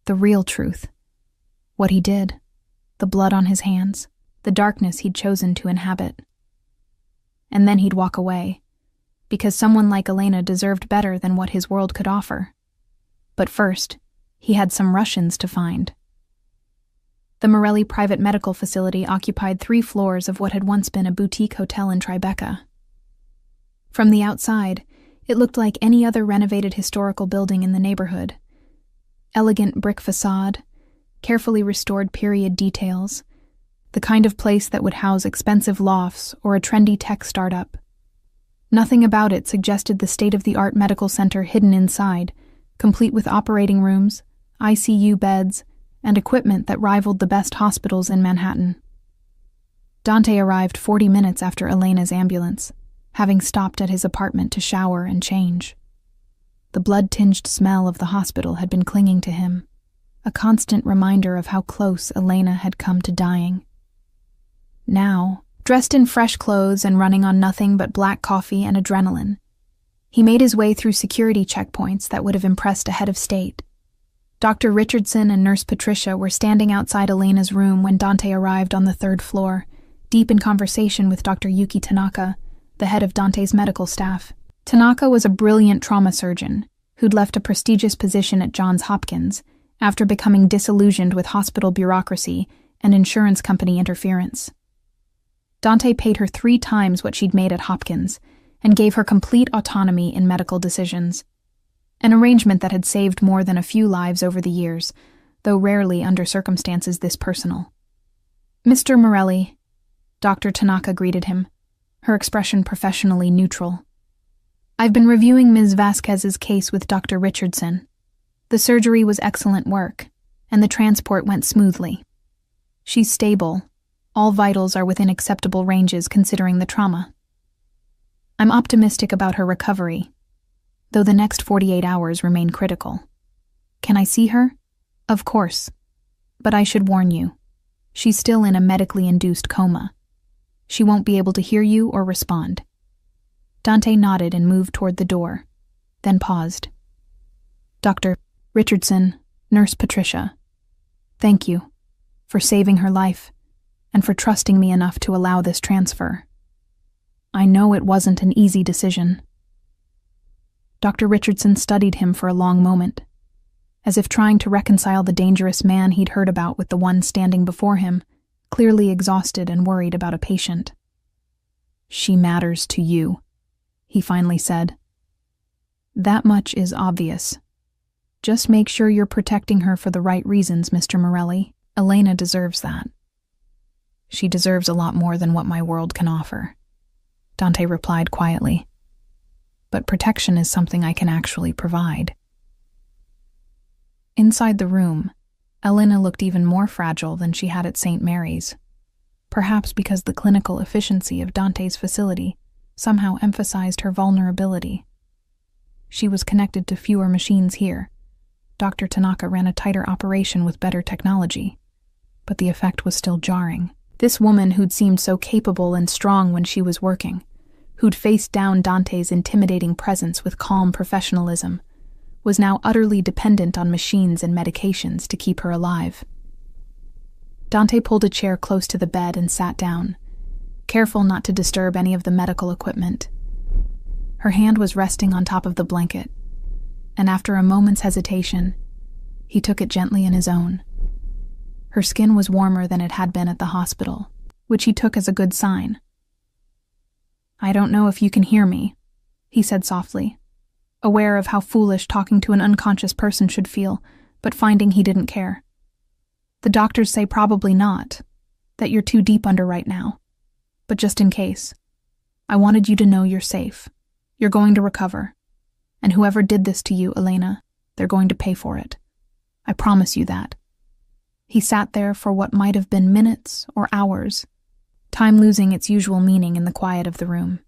The real truth. What he did, the blood on his hands, the darkness he'd chosen to inhabit. And then he'd walk away, because someone like Elena deserved better than what his world could offer. But first, he had some Russians to find. The Morelli private medical facility occupied 3 floors of what had once been a boutique hotel in Tribeca. From the outside, it looked like any other renovated historical building in the neighborhood. Elegant brick facade, carefully restored period details, the kind of place that would house expensive lofts or a trendy tech startup. Nothing about it suggested the state-of-the-art medical center hidden inside, complete with operating rooms, ICU beds, and equipment that rivaled the best hospitals in Manhattan. Dante arrived 40 minutes after Elena's ambulance, having stopped at his apartment to shower and change. The blood-tinged smell of the hospital had been clinging to him, a constant reminder of how close Elena had come to dying. Now, dressed in fresh clothes and running on nothing but black coffee and adrenaline, he made his way through security checkpoints that would have impressed a head of state. Dr. Richardson and Nurse Patricia were standing outside Elena's room when Dante arrived on the 3rd floor, deep in conversation with Dr. Yuki Tanaka, the head of Dante's medical staff. Tanaka was a brilliant trauma surgeon who'd left a prestigious position at Johns Hopkins after becoming disillusioned with hospital bureaucracy and insurance company interference. Dante paid her 3 times what she'd made at Hopkins and gave her complete autonomy in medical decisions, an arrangement that had saved more than a few lives over the years, though rarely under circumstances this personal. "Mr. Morelli," Dr. Tanaka greeted him, her expression professionally neutral. "I've been reviewing Ms. Vasquez's case with Dr. Richardson. The surgery was excellent work, and the transport went smoothly. She's stable. All vitals are within acceptable ranges considering the trauma. I'm optimistic about her recovery, though the next 48 hours remain critical. Can I see her? Of course. But I should warn you, she's still in a medically induced coma. She won't be able to hear you or respond." Dante nodded and moved toward the door, then paused. "Dr. Richardson, Nurse Patricia, thank you for saving her life and for trusting me enough to allow this transfer." I know it wasn't an easy decision." Dr. Richardson studied him for a long moment, as if trying to reconcile the dangerous man he'd heard about with the one standing before him, clearly exhausted and worried about a patient. "She matters to you," he finally said. "That much is obvious. Just make sure you're protecting her for the right reasons, Mr. Morelli. Elena deserves that." "She deserves a lot more than what my world can offer," Dante replied quietly. "But protection is something I can actually provide." Inside the room, Elena looked even more fragile than she had at St. Mary's, perhaps because the clinical efficiency of Dante's facility somehow emphasized her vulnerability. She was connected to fewer machines here. Dr. Tanaka ran a tighter operation with better technology, but the effect was still jarring. This woman who'd seemed so capable and strong when she was working, who'd faced down Dante's intimidating presence with calm professionalism, was now utterly dependent on machines and medications to keep her alive. Dante pulled a chair close to the bed and sat down, careful not to disturb any of the medical equipment. Her hand was resting on top of the blanket, and after a moment's hesitation, he took it gently in his own. Her skin was warmer than it had been at the hospital, which he took as a good sign. "I don't know if you can hear me," he said softly, aware of how foolish talking to an unconscious person should feel, but finding he didn't care. "The doctors say probably not, that you're too deep under right now. But just in case, I wanted you to know you're safe. You're going to recover. And whoever did this to you, Elena, they're going to pay for it. I promise you that." He sat there for what might have been minutes or hours, time losing its usual meaning in the quiet of the room.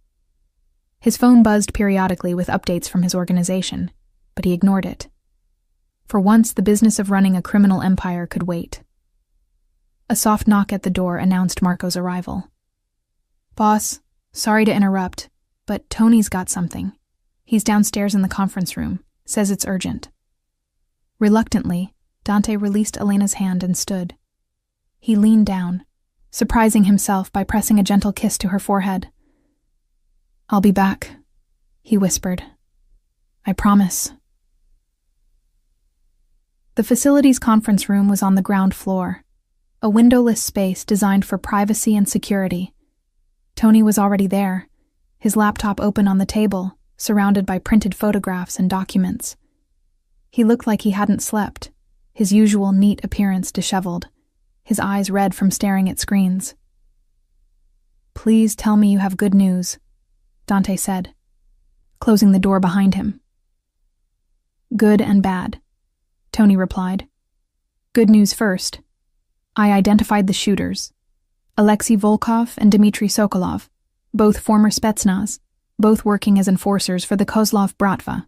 His phone buzzed periodically with updates from his organization, but he ignored it. For once, the business of running a criminal empire could wait. A soft knock at the door announced Marco's arrival. "Boss, sorry to interrupt, but Tony's got something. He's downstairs in the conference room, says it's urgent." Reluctantly, Dante released Elena's hand and stood. He leaned down, surprising himself by pressing a gentle kiss to her forehead. "I'll be back," he whispered. "I promise." The facility's conference room was on the ground floor, a windowless space designed for privacy and security. Tony was already there, his laptop open on the table, surrounded by printed photographs and documents. He looked like he hadn't slept, his usual neat appearance disheveled, his eyes red from staring at screens. "Please tell me you have good news," Dante said, closing the door behind him. "Good and bad," Tony replied. "Good news first. I identified the shooters, Alexei Volkov and Dmitry Sokolov, both former Spetsnaz, both working as enforcers for the Kozlov Bratva.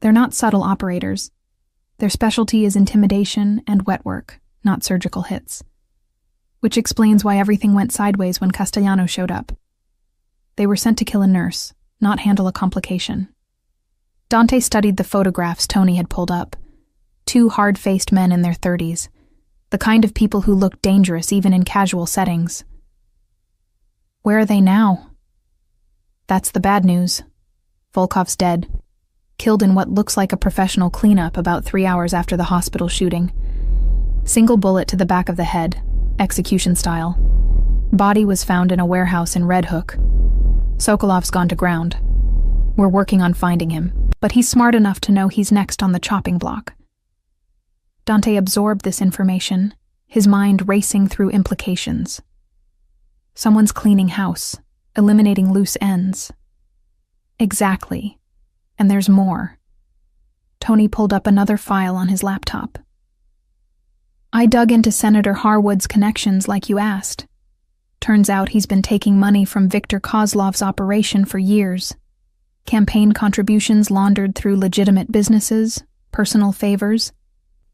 They're not subtle operators. Their specialty is intimidation and wet work, not surgical hits. Which explains why everything went sideways when Castellano showed up. They were sent to kill a nurse, not handle a complication." Dante studied the photographs Tony had pulled up. Two hard-faced men in their 30s, the kind of people who looked dangerous even in casual settings. "Where are they now?" "That's the bad news. Volkov's dead. Killed in what looks like a professional cleanup about 3 hours after the hospital shooting. Single bullet to the back of the head, execution style. Body was found in a warehouse in Red Hook. Sokolov's gone to ground. We're working on finding him, but he's smart enough to know he's next on the chopping block." Dante absorbed this information, his mind racing through implications. Someone's cleaning house, eliminating loose ends. Exactly. And there's more. Tony pulled up another file on his laptop. "I dug into Senator Harwood's connections like you asked. Turns out he's been taking money from Viktor Kozlov's operation for years. Campaign contributions laundered through legitimate businesses, personal favors,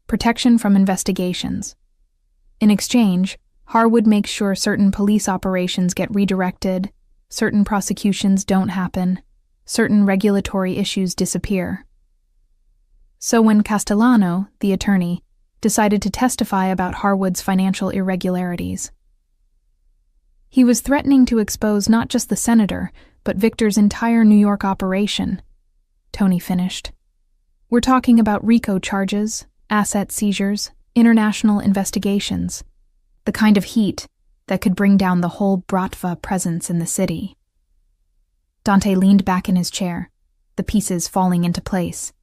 protection from investigations. In exchange, Harwood makes sure certain police operations get redirected, certain prosecutions don't happen, certain regulatory issues disappear. So when Castellano, the attorney, decided to testify about Harwood's financial irregularities, He was threatening to expose not just the senator, but Victor's entire New York operation. Tony finished. We're talking about RICO charges, asset seizures, international investigations, the kind of heat that could bring down the whole Bratva presence in the city. Dante leaned back in his chair, the pieces falling into place.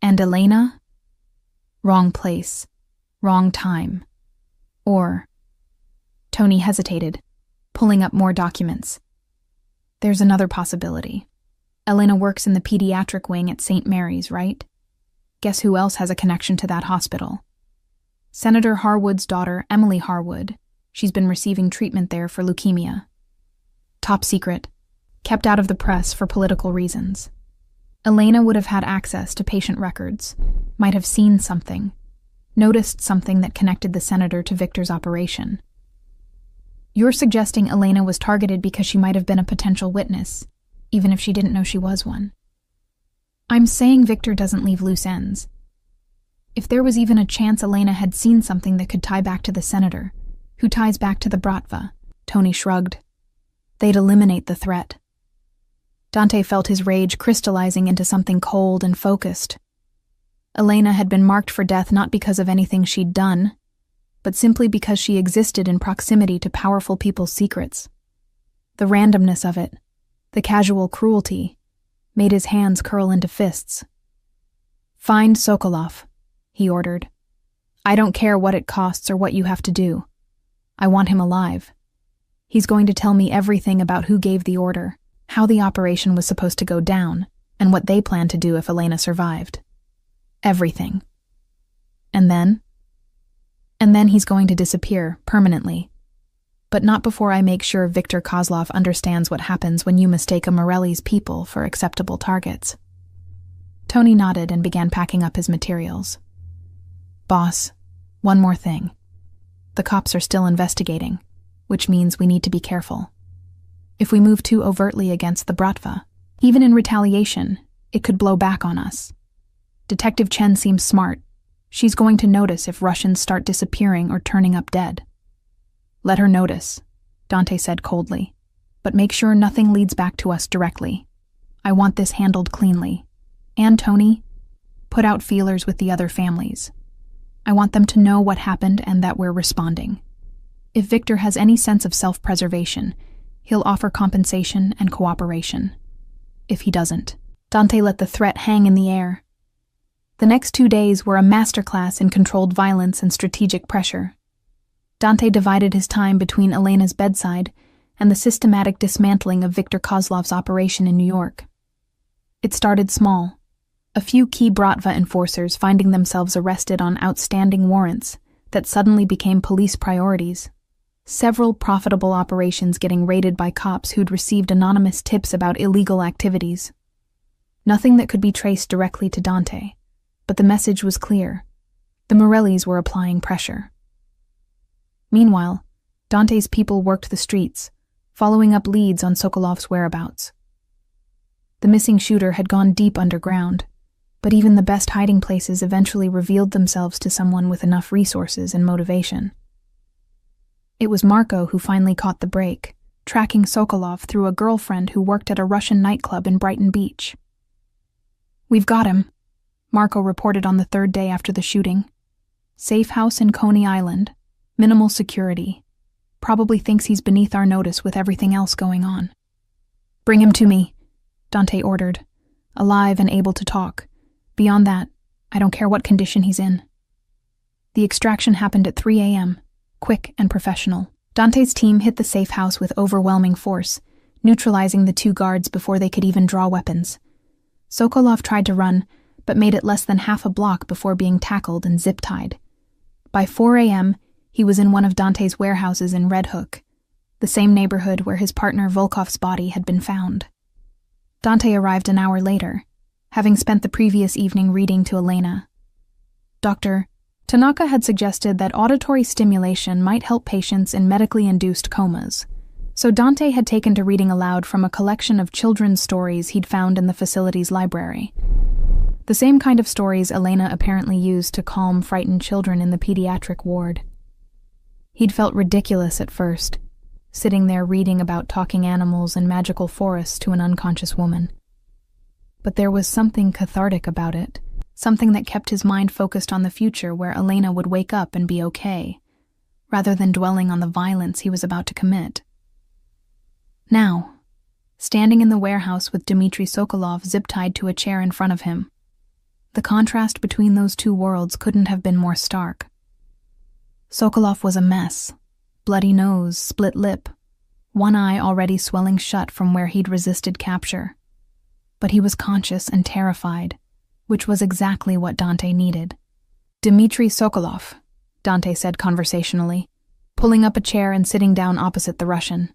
And Elena? Wrong place, wrong time. Or... Tony hesitated, pulling up more documents. There's another possibility. Elena works in the pediatric wing at St. Mary's, right? Guess who else has a connection to that hospital? Senator Harwood's daughter, Emily Harwood. She's been receiving treatment there for leukemia. Top secret. Kept out of the press for political reasons. Elena would have had access to patient records, might have seen something, noticed something that connected the senator to Victor's operation. You're suggesting Elena was targeted because she might have been a potential witness, even if she didn't know she was one. I'm saying Victor doesn't leave loose ends. If there was even a chance Elena had seen something that could tie back to the senator, who ties back to the Bratva, Tony shrugged. They'd eliminate the threat. Dante felt his rage crystallizing into something cold and focused. Elena had been marked for death not because of anything she'd done, but simply because she existed in proximity to powerful people's secrets. The randomness of it, the casual cruelty, made his hands curl into fists. Find Sokolov, he ordered. I don't care what it costs or what you have to do. I want him alive. He's going to tell me everything about who gave the order, how the operation was supposed to go down, and what they planned to do if Elena survived. Everything. And then? And then he's going to disappear, permanently. But not before I make sure Victor Kozlov understands what happens when you mistake a Morelli's people for acceptable targets. Tony nodded and began packing up his materials. Boss, one more thing. The cops are still investigating, which means we need to be careful. If we move too overtly against the Bratva, even in retaliation, it could blow back on us. Detective Chen seems smart. She's going to notice if Russians start disappearing or turning up dead. Let her notice, Dante said coldly, but make sure nothing leads back to us directly. I want this handled cleanly. And Tony, put out feelers with the other families. I want them to know what happened and that we're responding. If Victor has any sense of self-preservation, he'll offer compensation and cooperation. If he doesn't, Dante let the threat hang in the air. The next 2 days were a masterclass in controlled violence and strategic pressure. Dante divided his time between Elena's bedside and the systematic dismantling of Victor Kozlov's operation in New York. It started small, a few key Bratva enforcers finding themselves arrested on outstanding warrants that suddenly became police priorities. Several profitable operations getting raided by cops who'd received anonymous tips about illegal activities. Nothing that could be traced directly to Dante, but the message was clear. The Morellis were applying pressure. Meanwhile, Dante's people worked the streets, following up leads on Sokolov's whereabouts. The missing shooter had gone deep underground, but even the best hiding places eventually revealed themselves to someone with enough resources and motivation. It was Marco who finally caught the break, tracking Sokolov through a girlfriend who worked at a Russian nightclub in Brighton Beach. We've got him, Marco reported on the 3rd day after the shooting. Safe house in Coney Island, minimal security. Probably thinks he's beneath our notice with everything else going on. Bring him to me, Dante ordered, alive and able to talk. Beyond that, I don't care what condition he's in. The extraction happened at 3 a.m., quick and professional. Dante's team hit the safe house with overwhelming force, neutralizing the 2 guards before they could even draw weapons. Sokolov tried to run, but made it less than half a block before being tackled and zip-tied. By 4 a.m., he was in one of Dante's warehouses in Red Hook, the same neighborhood where his partner Volkov's body had been found. Dante arrived an hour later, having spent the previous evening reading to Elena. Dr. Tanaka had suggested that auditory stimulation might help patients in medically induced comas, so Dante had taken to reading aloud from a collection of children's stories he'd found in the facility's library. The same kind of stories Elena apparently used to calm frightened children in the pediatric ward. He'd felt ridiculous at first, sitting there reading about talking animals and magical forests to an unconscious woman. But there was something cathartic about it, something that kept his mind focused on the future where Elena would wake up and be okay, rather than dwelling on the violence he was about to commit. Now, standing in the warehouse with Dmitry Sokolov zip-tied to a chair in front of him, the contrast between those two worlds couldn't have been more stark. Sokolov was a mess. Bloody nose, split lip, one eye already swelling shut from where he'd resisted capture. But he was conscious and terrified, which was exactly what Dante needed. "Dmitry Sokolov," Dante said conversationally, pulling up a chair and sitting down opposite the Russian.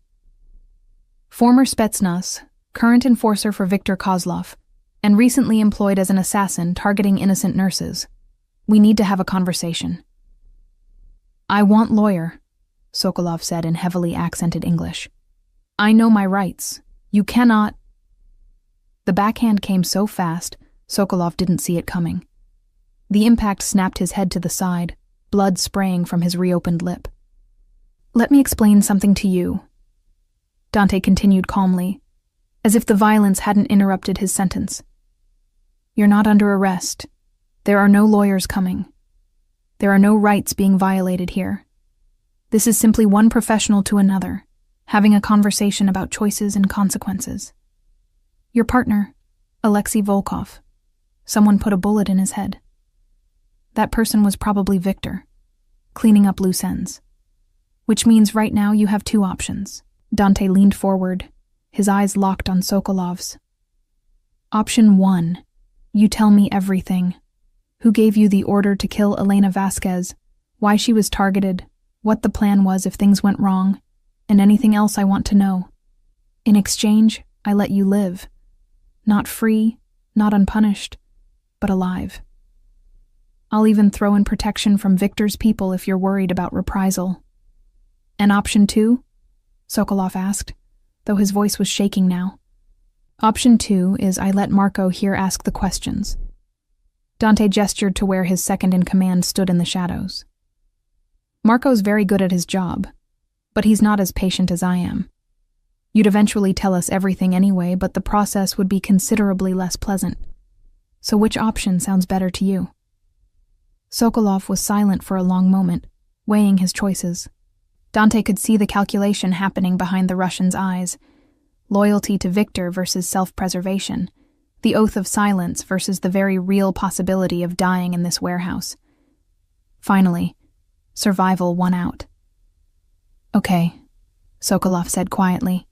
"Former Spetsnaz, current enforcer for Viktor Kozlov, and recently employed as an assassin targeting innocent nurses. We need to have a conversation." "I want lawyer," Sokolov said in heavily accented English. "I know my rights. You cannot—" The backhand came so fast, Sokolov didn't see it coming. The impact snapped his head to the side, blood spraying from his reopened lip. "Let me explain something to you," Dante continued calmly, as if the violence hadn't interrupted his sentence. "You're not under arrest. There are no lawyers coming. There are no rights being violated here. This is simply one professional to another, having a conversation about choices and consequences. Your partner, Alexei Volkov, someone put a bullet in his head. That person was probably Victor, cleaning up loose ends. Which means right now you have two options." Dante leaned forward, his eyes locked on Sokolov's. "Option 1, you tell me everything. Who gave you the order to kill Elena Vasquez, why she was targeted, what the plan was if things went wrong, and anything else I want to know. In exchange, I let you live. Not free, not unpunished, but alive. I'll even throw in protection from Victor's people if you're worried about reprisal." "And option 2? Sokolov asked, though his voice was shaking now. "Option 2 is I let Marco here ask the questions." Dante gestured to where his second-in-command stood in the shadows. "Marco's very good at his job, but he's not as patient as I am. You'd eventually tell us everything anyway, but the process would be considerably less pleasant. So which option sounds better to you?" Sokolov was silent for a long moment, weighing his choices. Dante could see the calculation happening behind the Russian's eyes. Loyalty to Victor versus self-preservation. The oath of silence versus the very real possibility of dying in this warehouse. Finally, survival won out. "Okay," Sokolov said quietly.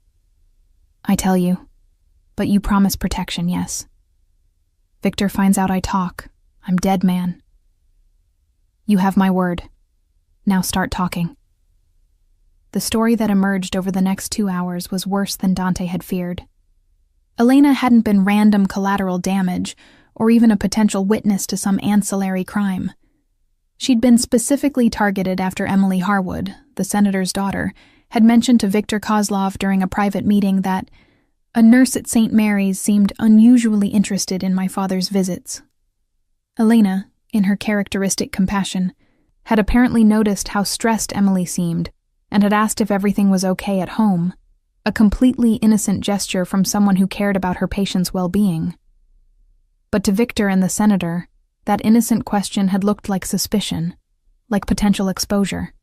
"I tell you, but you promise protection, yes? Victor finds out I talk. I'm dead, man. You have my word. Now start talking." The story that emerged over the next 2 hours was worse than Dante had feared. Elena hadn't been random collateral damage, or even a potential witness to some ancillary crime. She'd been specifically targeted after Emily Harwood, the senator's daughter, had mentioned to Viktor Kozlov during a private meeting that a nurse at St. Mary's seemed unusually interested in my father's visits. Elena, in her characteristic compassion, had apparently noticed how stressed Emily seemed and had asked if everything was okay at home, a completely innocent gesture from someone who cared about her patient's well-being. But to Victor and the senator, that innocent question had looked like suspicion, like potential exposure.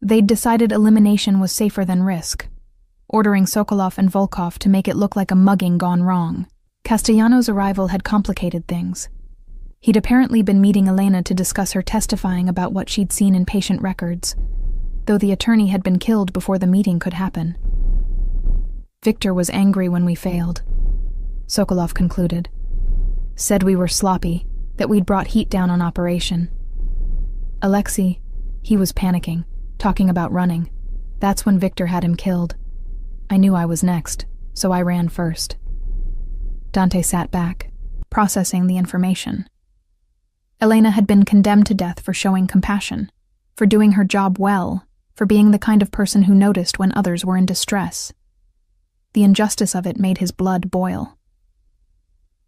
They'd decided elimination was safer than risk, ordering Sokolov and Volkov to make it look like a mugging gone wrong. Castellano's arrival had complicated things. He'd apparently been meeting Elena to discuss her testifying about what she'd seen in patient records, though the attorney had been killed before the meeting could happen. "Victor was angry when we failed," Sokolov concluded. "Said we were sloppy, that we'd brought heat down on operation. Alexei, he was panicking, talking about running. That's when Victor had him killed. I knew I was next, so I ran first." Dante sat back, processing the information. Elena had been condemned to death for showing compassion, for doing her job well, for being the kind of person who noticed when others were in distress. The injustice of it made his blood boil.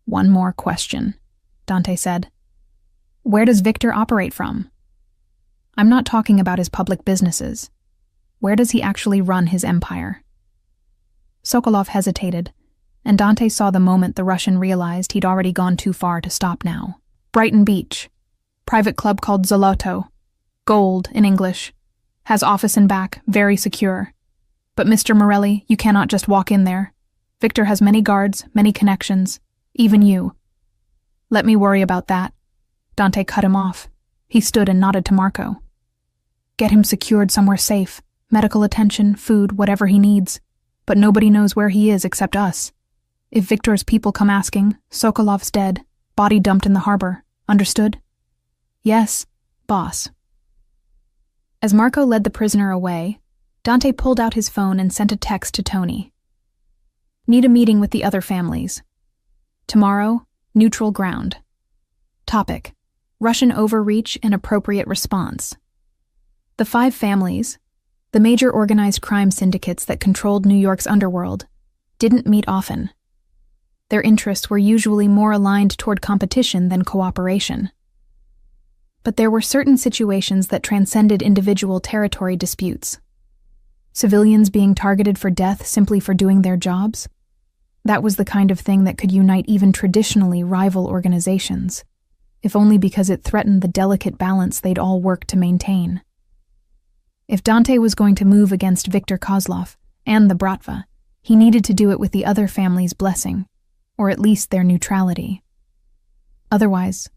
"One more question," Dante said. "Where does Victor operate from? I'm not talking about his public businesses. Where does he actually run his empire? Sokolov hesitated, and Dante saw the moment the Russian realized he'd already gone too far to stop now. Brighton Beach. Private club called Zoloto. Gold, in English. Has office and back, very secure. But Mr. Morelli, you cannot just walk in there. Victor has many guards, many connections. Even you. Let me worry about that. Dante cut him off. He stood and nodded to Marco. Get him secured somewhere safe. Medical attention, food, whatever he needs. But nobody knows where he is except us. If Victor's people come asking, Sokolov's dead, body dumped in the harbor. Understood? Yes, boss. As Marco led the prisoner away, Dante pulled out his phone and sent a text to Tony. Need a meeting with the other families. Tomorrow, neutral ground. Topic: Russian overreach and appropriate response. The 5 families, the major organized crime syndicates that controlled New York's underworld, didn't meet often. Their interests were usually more aligned toward competition than cooperation. But there were certain situations that transcended individual territory disputes. Civilians being targeted for death simply for doing their jobs? That was the kind of thing that could unite even traditionally rival organizations, if only because it threatened the delicate balance they'd all worked to maintain. If Dante was going to move against Viktor Kozlov and the Bratva, he needed to do it with the other family's blessing, or at least their neutrality. Otherwise,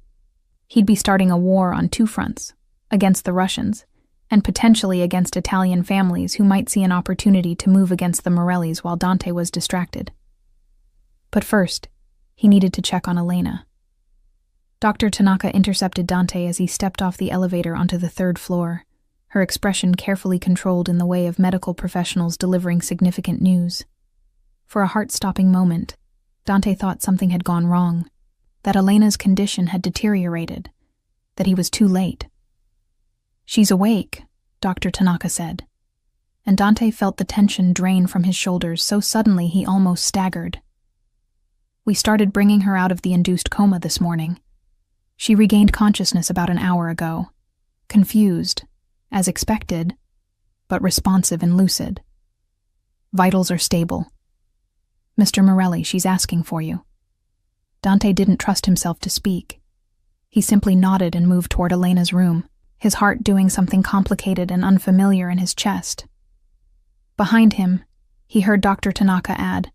he'd be starting a war on 2 fronts, against the Russians, and potentially against Italian families who might see an opportunity to move against the Morellis while Dante was distracted. But first, he needed to check on Elena. Dr. Tanaka intercepted Dante as he stepped off the elevator onto the 3rd floor, her expression carefully controlled in the way of medical professionals delivering significant news. For a heart-stopping moment, Dante thought something had gone wrong, that Elena's condition had deteriorated, that he was too late. She's awake, Dr. Tanaka said, and Dante felt the tension drain from his shoulders so suddenly he almost staggered. We started bringing her out of the induced coma this morning. She regained consciousness about an hour ago, confused, as expected, but responsive and lucid. Vitals are stable. Mr. Morelli, she's asking for you. Dante didn't trust himself to speak. He simply nodded and moved toward Elena's room, his heart doing something complicated and unfamiliar in his chest. Behind him, he heard Dr. Tanaka add,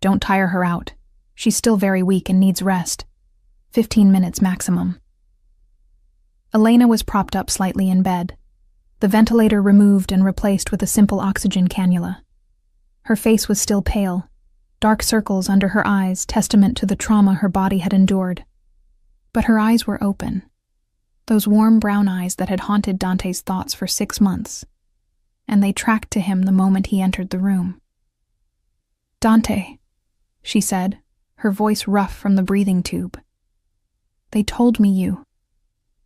"Don't tire her out. She's still very weak and needs rest. 15 minutes maximum." Elena was propped up slightly in bed, the ventilator removed and replaced with a simple oxygen cannula. Her face was still pale, dark circles under her eyes testament to the trauma her body had endured. But her eyes were open, those warm brown eyes that had haunted Dante's thoughts for 6 months, and they tracked to him the moment he entered the room. "Dante," she said, her voice rough from the breathing tube. "They told me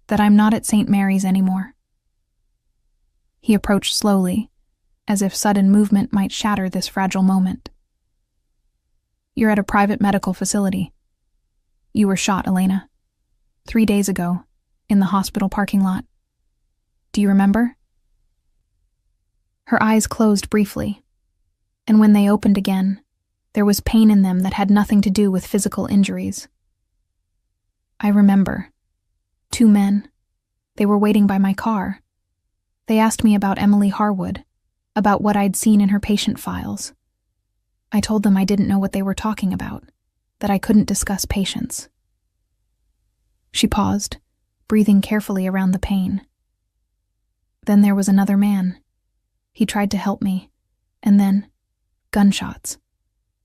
that I'm not at St. Mary's anymore." He approached slowly, as if sudden movement might shatter this fragile moment. "You're at a private medical facility. You were shot, Elena. 3 days ago, in the hospital parking lot. Do you remember?" Her eyes closed briefly, and when they opened again, there was pain in them that had nothing to do with physical injuries. "I remember. 2 men. They were waiting by my car. They asked me about Emily Harwood, about what I'd seen in her patient files. I told them I didn't know what they were talking about, that I couldn't discuss patients." She paused, breathing carefully around the pain. "Then there was another man. He tried to help me, and then gunshots.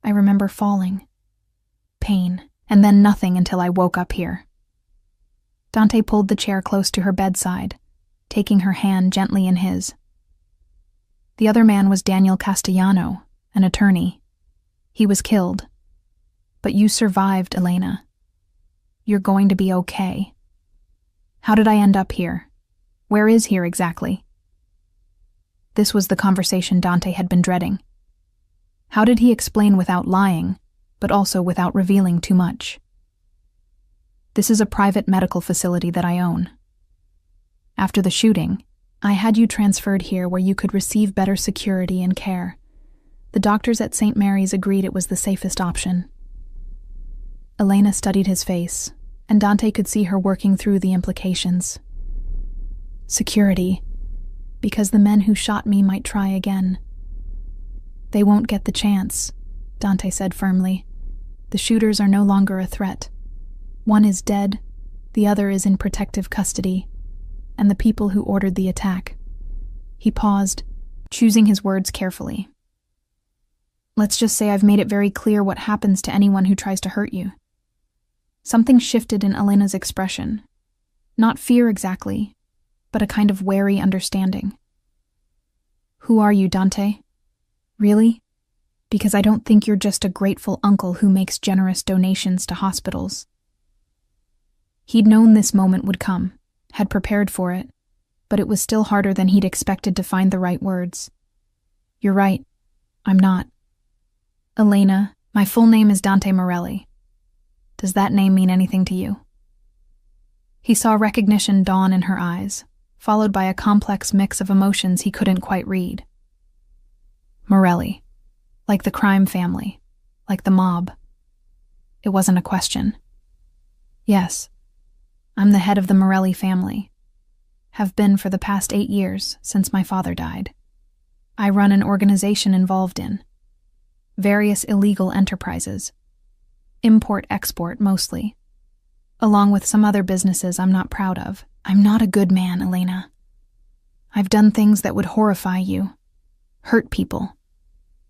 I remember falling. Pain, and then nothing until I woke up here." Dante pulled the chair close to her bedside, taking her hand gently in his. "The other man was Daniel Castellano, an attorney. He was killed. But you survived, Elena. You're going to be okay. How did I end up here? Where is here exactly?" This was the conversation Dante had been dreading. How did he explain without lying, but also without revealing too much? "This is a private medical facility that I own. After the shooting, I had you transferred here where you could receive better security and care. The doctors at St. Mary's agreed it was the safest option. Elena studied his face, and Dante could see her working through the implications. Security, because the men who shot me might try again. They won't get the chance, Dante said firmly. The shooters are no longer a threat. One is dead, the other is in protective custody, and the people who ordered the attack. He paused, choosing his words carefully. Let's just say I've made it very clear what happens to anyone who tries to hurt you. Something shifted in Elena's expression. Not fear exactly, but a kind of wary understanding. Who are you, Dante? Really? Because I don't think you're just a grateful uncle who makes generous donations to hospitals. He'd known this moment would come, had prepared for it, but it was still harder than he'd expected to find the right words. You're right. I'm not. Elena, my full name is Dante Morelli. Does that name mean anything to you? He saw recognition dawn in her eyes, followed by a complex mix of emotions he couldn't quite read. Morelli. Like the crime family. Like the mob. It wasn't a question. Yes. I'm the head of the Morelli family. Have been for the past 8 years, since my father died. I run an organization involved in various illegal enterprises. Import-export mostly. Along with some other businesses I'm not proud of. I'm not a good man, Elena. I've done things that would horrify you. Hurt people.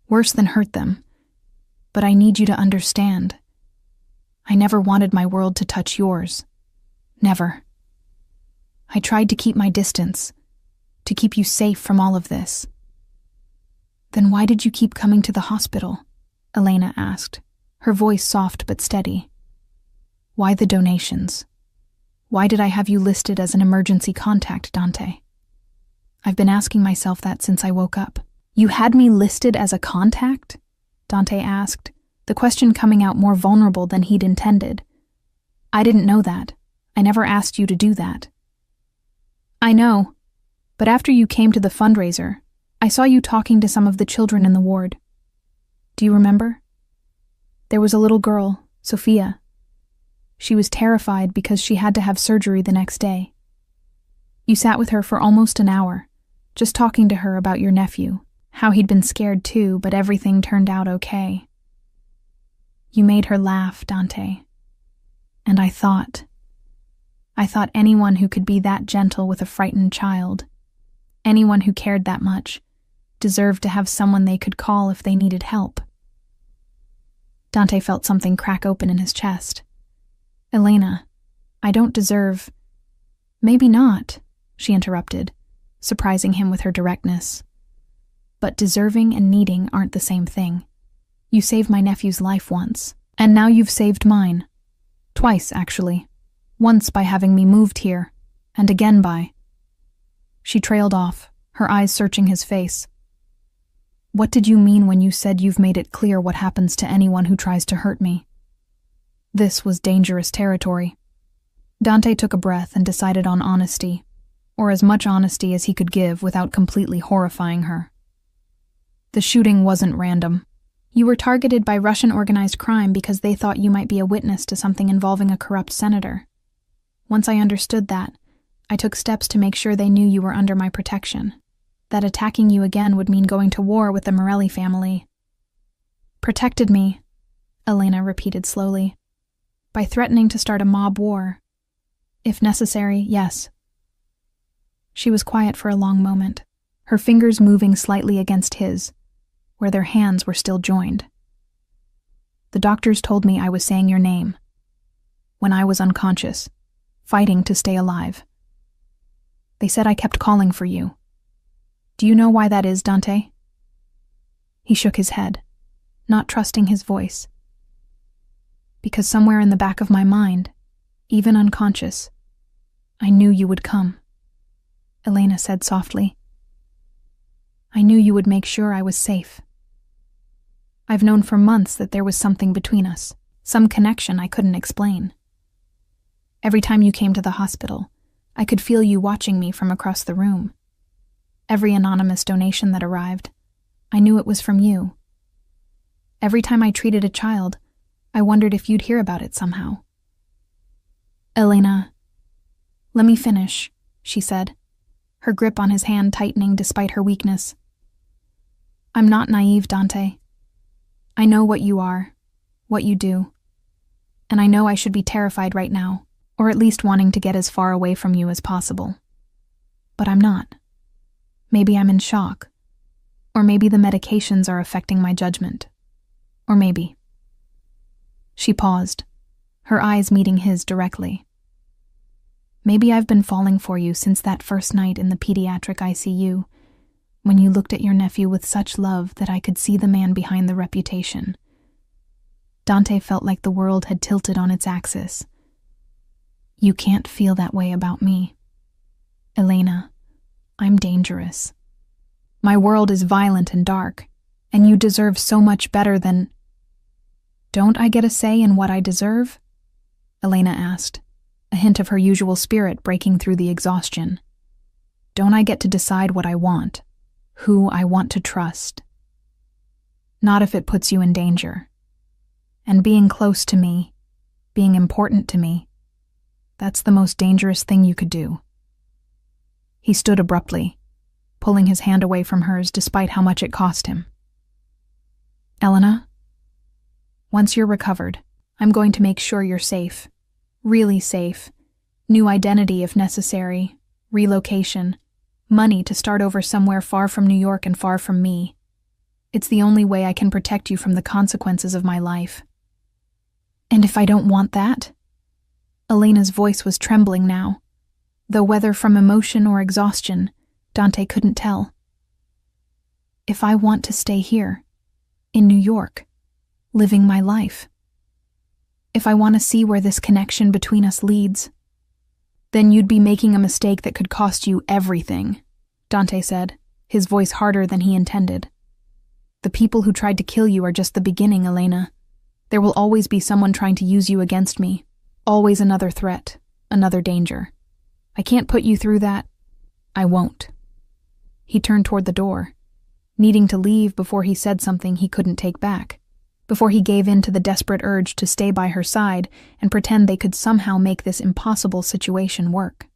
Worse than hurt them. But I need you to understand. I never wanted my world to touch yours. Never. I tried to keep my distance, to keep you safe from all of this. Then why did you keep coming to the hospital? Elena asked, her voice soft but steady. Why the donations? Why did I have you listed as an emergency contact, Dante? I've been asking myself that since I woke up. You had me listed as a contact? Dante asked, the question coming out more vulnerable than he'd intended. I didn't know that. I never asked you to do that. I know, but after you came to the fundraiser, I saw you talking to some of the children in the ward. Do you remember? There was a little girl, Sophia. She was terrified because she had to have surgery the next day. You sat with her for almost an hour, just talking to her about your nephew, how he'd been scared too, but everything turned out okay. You made her laugh, Dante. And I thought anyone who could be that gentle with a frightened child, anyone who cared that much, deserved to have someone they could call if they needed help. Dante felt something crack open in his chest. Elena, I don't deserve... Maybe not, she interrupted, surprising him with her directness. But deserving and needing aren't the same thing. You saved my nephew's life once, and now you've saved mine. Twice, actually. Once by having me moved here, and again by... She trailed off, her eyes searching his face. What did you mean when you said you've made it clear what happens to anyone who tries to hurt me? This was dangerous territory. Dante took a breath and decided on honesty, or as much honesty as he could give without completely horrifying her. The shooting wasn't random. You were targeted by Russian organized crime because they thought you might be a witness to something involving a corrupt senator. Once I understood that, I took steps to make sure they knew you were under my protection. That attacking you again would mean going to war with the Morelli family. Protected me, Elena repeated slowly. By threatening to start a mob war. If necessary, yes. She was quiet for a long moment, her fingers moving slightly against his, where their hands were still joined. The doctors told me I was saying your name. When I was unconscious, fighting to stay alive. They said I kept calling for you. Do you know why that is, Dante? He shook his head, not trusting his voice. Because somewhere in the back of my mind, even unconscious, I knew you would come, Elena said softly. I knew you would make sure I was safe. I've known for months that there was something between us, some connection I couldn't explain. Every time you came to the hospital, I could feel you watching me from across the room, Every anonymous donation that arrived, I knew it was from you. Every time I treated a child, I wondered if you'd hear about it somehow. Elena, let me finish, she said, her grip on his hand tightening despite her weakness. I'm not naive, Dante. I know what you are, what you do, and I know I should be terrified right now, or at least wanting to get as far away from you as possible. But I'm not. Maybe I'm in shock, or maybe the medications are affecting my judgment, or maybe. She paused, her eyes meeting his directly. Maybe I've been falling for you since that first night in the pediatric ICU, when you looked at your nephew with such love that I could see the man behind the reputation. Dante felt like the world had tilted on its axis. You can't feel that way about me. Elena, I'm dangerous. My world is violent and dark, and you deserve so much better than— Don't I get a say in what I deserve? Elena asked, a hint of her usual spirit breaking through the exhaustion. Don't I get to decide what I want, who I want to trust? Not if it puts you in danger. And being close to me, being important to me, that's the most dangerous thing you could do. He stood abruptly, pulling his hand away from hers despite how much it cost him. Elena, once you're recovered, I'm going to make sure you're safe. Really safe. New identity if necessary. Relocation. Money to start over somewhere far from New York and far from me. It's the only way I can protect you from the consequences of my life. And if I don't want that? Elena's voice was trembling now, though whether from emotion or exhaustion, Dante couldn't tell. If I want to stay here, in New York, living my life. If I want to see where this connection between us leads, then you'd be making a mistake that could cost you everything, Dante said, his voice harder than he intended. The people who tried to kill you are just the beginning, Elena. There will always be someone trying to use you against me. Always another threat, another danger. I can't put you through that. I won't. He turned toward the door, needing to leave before he said something he couldn't take back, before he gave in to the desperate urge to stay by her side and pretend they could somehow make this impossible situation work.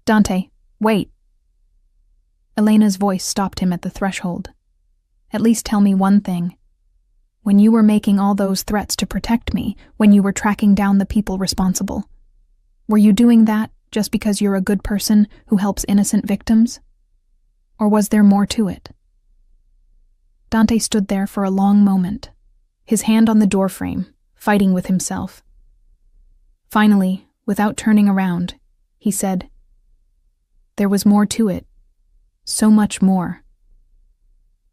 Dante, wait. Elena's voice stopped him at the threshold. At least tell me one thing. When you were making all those threats to protect me, when you were tracking down the people responsible, were you doing that just because you're a good person who helps innocent victims? Or was there more to it? Dante stood there for a long moment, his hand on the doorframe, fighting with himself. Finally, without turning around, he said, There was more to it. So much more.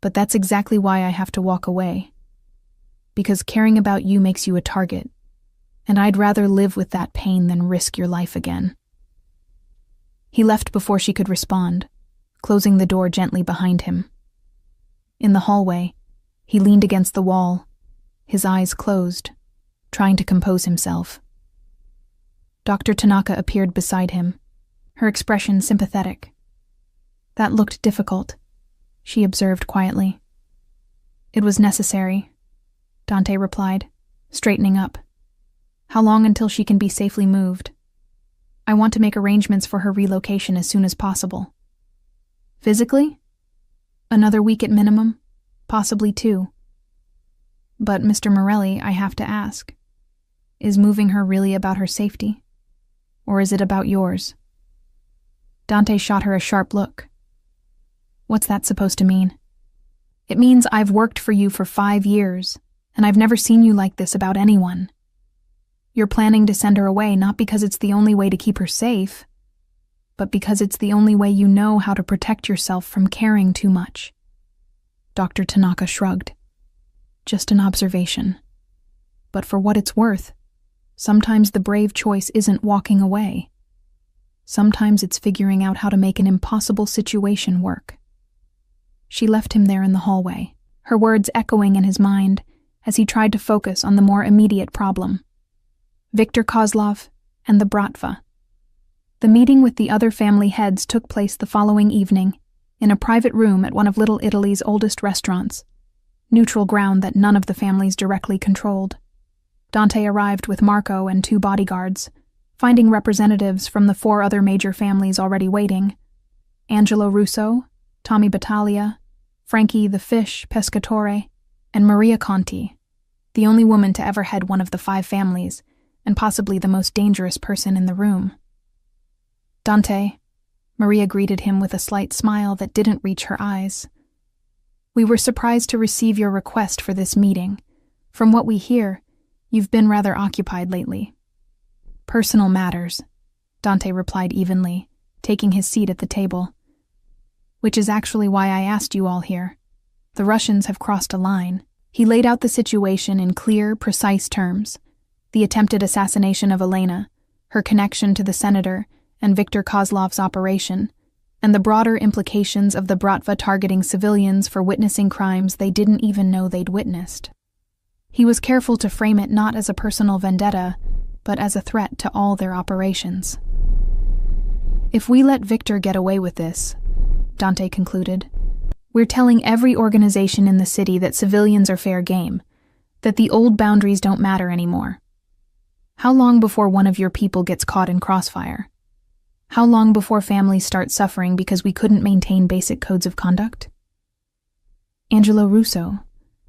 But that's exactly why I have to walk away. Because caring about you makes you a target, and I'd rather live with that pain than risk your life again. He left before she could respond, closing the door gently behind him. In the hallway, he leaned against the wall, his eyes closed, trying to compose himself. Dr. Tanaka appeared beside him, her expression sympathetic. That looked difficult, she observed quietly. It was necessary, Dante replied, straightening up. How long until she can be safely moved? I want to make arrangements for her relocation as soon as possible. Physically? Another week at minimum, possibly 2. But, Mr. Morelli, I have to ask, is moving her really about her safety? Or is it about yours? Dante shot her a sharp look. What's that supposed to mean? It means I've worked for you for 5 years, and I've never seen you like this about anyone. You're planning to send her away not because it's the only way to keep her safe, but because it's the only way you know how to protect yourself from caring too much. Dr. Tanaka shrugged. Just an observation. But for what it's worth, sometimes the brave choice isn't walking away. Sometimes it's figuring out how to make an impossible situation work. She left him there in the hallway, her words echoing in his mind as he tried to focus on the more immediate problem. Viktor Kozlov and the Bratva. The meeting with the other family heads took place the following evening, in a private room at one of Little Italy's oldest restaurants, neutral ground that none of the families directly controlled. Dante arrived with Marco and 2 bodyguards, finding representatives from the 4 other major families already waiting: Angelo Russo, Tommy Battaglia, Frankie the Fish Pescatore, and Maria Conti, the only woman to ever head one of the 5 families, and possibly the most dangerous person in the room. "Dante," Maria greeted him with a slight smile that didn't reach her eyes. "We were surprised to receive your request for this meeting. From what we hear, you've been rather occupied lately." "Personal matters," Dante replied evenly, taking his seat at the table. "Which is actually why I asked you all here. The Russians have crossed a line." He laid out the situation in clear, precise terms: the attempted assassination of Elena, her connection to the senator and Viktor Kozlov's operation, and the broader implications of the Bratva targeting civilians for witnessing crimes they didn't even know they'd witnessed. He was careful to frame it not as a personal vendetta, but as a threat to all their operations. "If we let Viktor get away with this," Dante concluded, "we're telling every organization in the city that civilians are fair game, that the old boundaries don't matter anymore. How long before one of your people gets caught in crossfire? How long before families start suffering because we couldn't maintain basic codes of conduct?" Angelo Russo,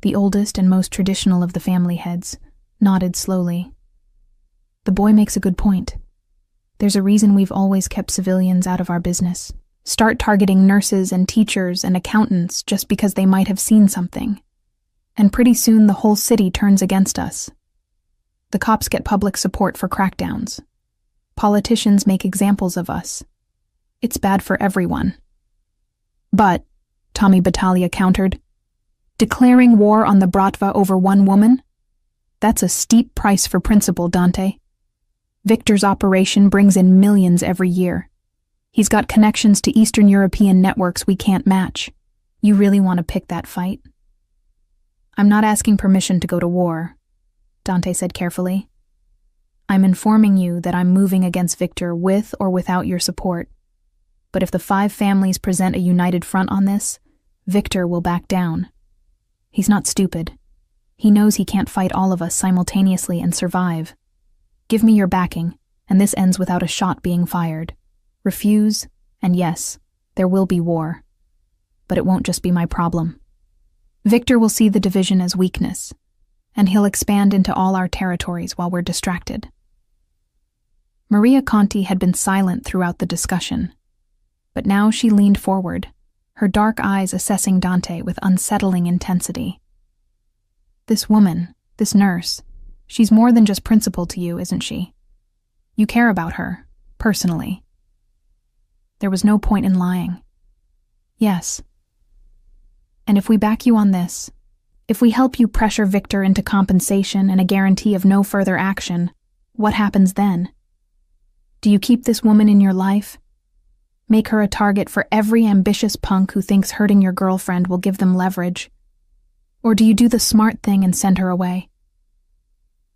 the oldest and most traditional of the family heads, nodded slowly. "The boy makes a good point. There's a reason we've always kept civilians out of our business. Start targeting nurses and teachers and accountants just because they might have seen something, and pretty soon the whole city turns against us. The cops get public support for crackdowns. Politicians make examples of us. It's bad for everyone." "But," Tommy Battaglia countered, "declaring war on the Bratva over one woman? That's a steep price for principle, Dante. Viktor's operation brings in millions every year. He's got connections to Eastern European networks we can't match. You really want to pick that fight?" "I'm not asking permission to go to war," Dante said carefully. "I'm informing you that I'm moving against Viktor with or without your support. But if the 5 families present a united front on this, Viktor will back down. He's not stupid. He knows he can't fight all of us simultaneously and survive. Give me your backing, and this ends without a shot being fired. Refuse, and yes, there will be war. But it won't just be my problem. Viktor will see the division as weakness, and he'll expand into all our territories while we're distracted." Maria Conti had been silent throughout the discussion, but now she leaned forward, her dark eyes assessing Dante with unsettling intensity. "This woman, this nurse, she's more than just principal to you, isn't she? You care about her, personally." There was no point in lying. "Yes. And if we back you on this, if we help you pressure Viktor into compensation and a guarantee of no further action, what happens then? Do you keep this woman in your life? Make her a target for every ambitious punk who thinks hurting your girlfriend will give them leverage? Or do you do the smart thing and send her away?"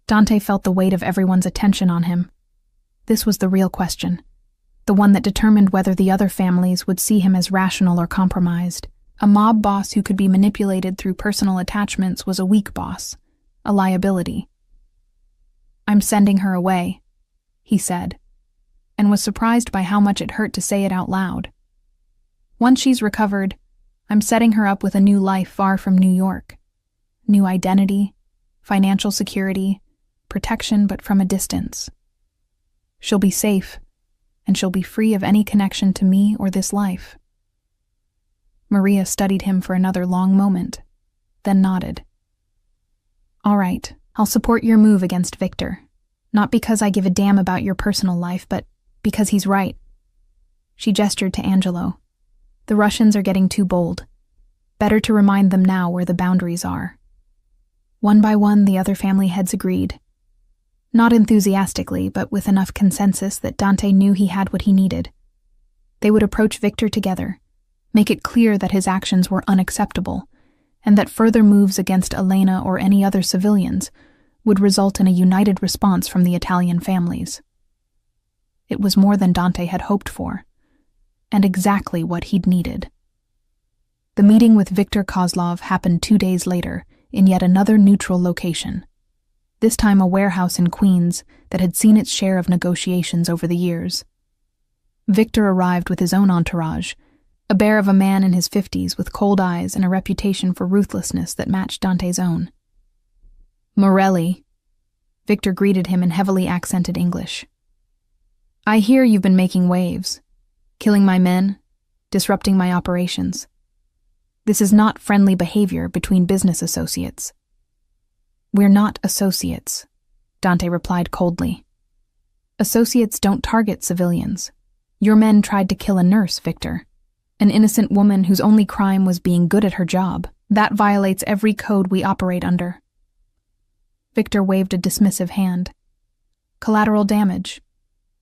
Dante felt the weight of everyone's attention on him. This was the real question, the one that determined whether the other families would see him as rational or compromised. A mob boss who could be manipulated through personal attachments was a weak boss, a liability. "I'm sending her away," he said, and was surprised by how much it hurt to say it out loud. "Once she's recovered, I'm setting her up with a new life far from New York. New identity, financial security, protection but from a distance. She'll be safe, and she'll be free of any connection to me or this life." Maria studied him for another long moment, then nodded. "All right, I'll support your move against Viktor, not because I give a damn about your personal life, but because he's right." She gestured to Angelo. "The Russians are getting too bold. Better to remind them now where the boundaries are." One by one, the other family heads agreed. Not enthusiastically, but with enough consensus that Dante knew he had what he needed. They would approach Viktor together, make it clear that his actions were unacceptable, and that further moves against Elena or any other civilians would result in a united response from the Italian families. It was more than Dante had hoped for, and exactly what he'd needed. The meeting with Viktor Kozlov happened 2 days later in yet another neutral location, this time a warehouse in Queens that had seen its share of negotiations over the years. Viktor arrived with his own entourage, a bear of a man in his 50s with cold eyes and a reputation for ruthlessness that matched Dante's own. "Morelli," Viktor greeted him in heavily accented English. "I hear you've been making waves, killing my men, disrupting my operations. This is not friendly behavior between business associates." "We're not associates," Dante replied coldly. "Associates don't target civilians. Your men tried to kill a nurse, Viktor. An innocent woman whose only crime was being good at her job. That violates every code we operate under." Viktor waved a dismissive hand. "Collateral damage,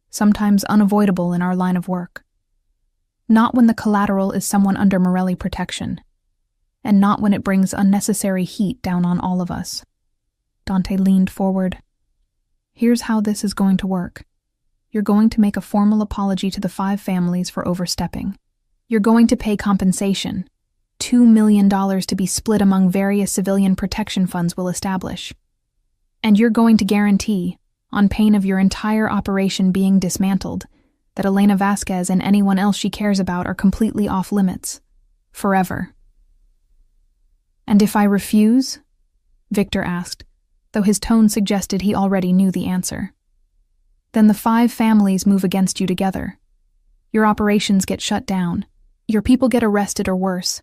sometimes unavoidable in our line of work. Not when the collateral is someone under Morelli protection, and not when it brings unnecessary heat down on all of us." Dante leaned forward. "Here's how this is going to work. You're going to make a formal apology to the 5 families for overstepping. You're going to pay compensation, $2 million to be split among various civilian protection funds we'll establish. And you're going to guarantee, on pain of your entire operation being dismantled, that Elena Vasquez and anyone else she cares about are completely off limits. Forever." "And if I refuse?" Viktor asked, though his tone suggested he already knew the answer. "Then the 5 families move against you together. Your operations get shut down, your people get arrested or worse,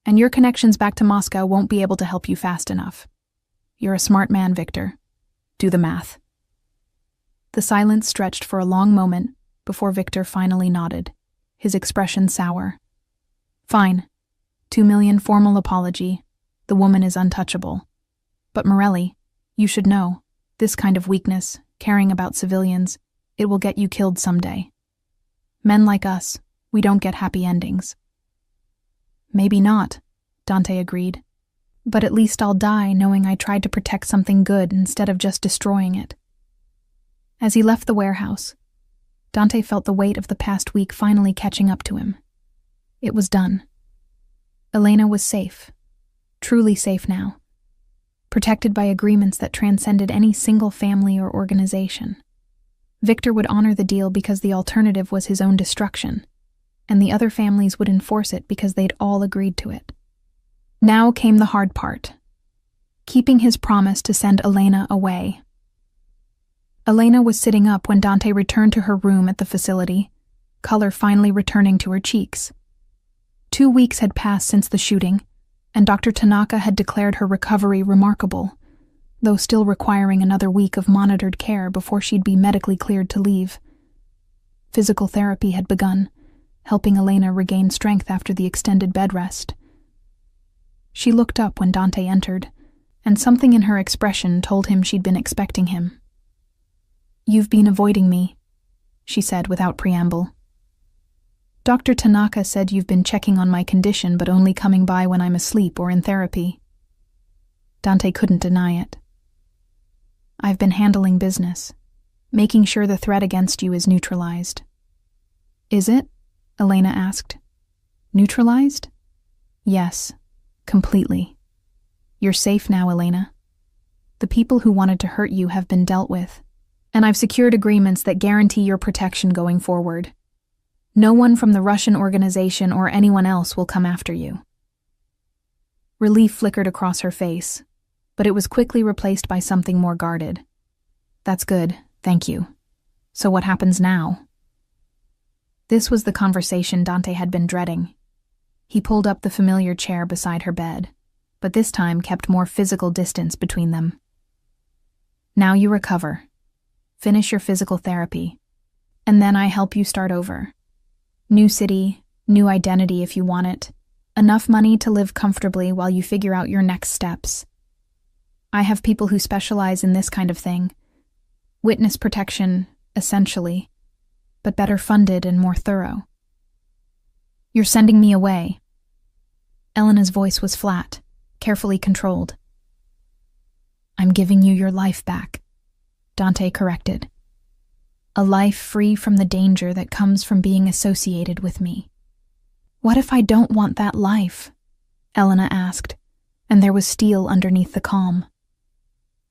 and your connections back to Moscow won't be able to help you fast enough. You're a smart man, Viktor. Do the math." The silence stretched for a long moment before Viktor finally nodded, his expression sour. "Fine. 2 million formal apology. The woman is untouchable. But Morelli, you should know, this kind of weakness, caring about civilians, it will get you killed someday. Men like us, we don't get happy endings." "Maybe not," Dante agreed. "But at least I'll die knowing I tried to protect something good instead of just destroying it." As he left the warehouse, Dante felt the weight of the past week finally catching up to him. It was done. Elena was safe, truly safe now, protected by agreements that transcended any single family or organization. Viktor would honor the deal because the alternative was his own destruction, and the other families would enforce it because they'd all agreed to it. Now came the hard part, keeping his promise to send Elena away. Elena was sitting up when Dante returned to her room at the facility, color finally returning to her cheeks. 2 weeks had passed since the shooting, and Dr. Tanaka had declared her recovery remarkable, though still requiring another week of monitored care before she'd be medically cleared to leave. Physical therapy had begun, helping Elena regain strength after the extended bed rest. She looked up when Dante entered, and something in her expression told him she'd been expecting him. "You've been avoiding me," she said without preamble. "Dr. Tanaka said you've been checking on my condition but only coming by when I'm asleep or in therapy." Dante couldn't deny it. "I've been handling business, making sure the threat against you is neutralized." "Is it?" Elena asked. "Neutralized?" "Yes, completely. You're safe now, Elena. The people who wanted to hurt you have been dealt with, and I've secured agreements that guarantee your protection going forward. No one from the Russian organization or anyone else will come after you." Relief flickered across her face, but it was quickly replaced by something more guarded. "That's good, thank you. So what happens now?" This was the conversation Dante had been dreading. He pulled up the familiar chair beside her bed, but this time kept more physical distance between them. "Now you recover. Finish your physical therapy, and then I help you start over. New city, new identity if you want it, enough money to live comfortably while you figure out your next steps. I have people who specialize in this kind of thing. Witness protection, essentially, but better funded and more thorough." "You're sending me away." Elena's voice was flat, carefully controlled. "I'm giving you your life back," Dante corrected. A life free from the danger that comes from being associated with me. What if I don't want that life? Elena asked, and there was steel underneath the calm.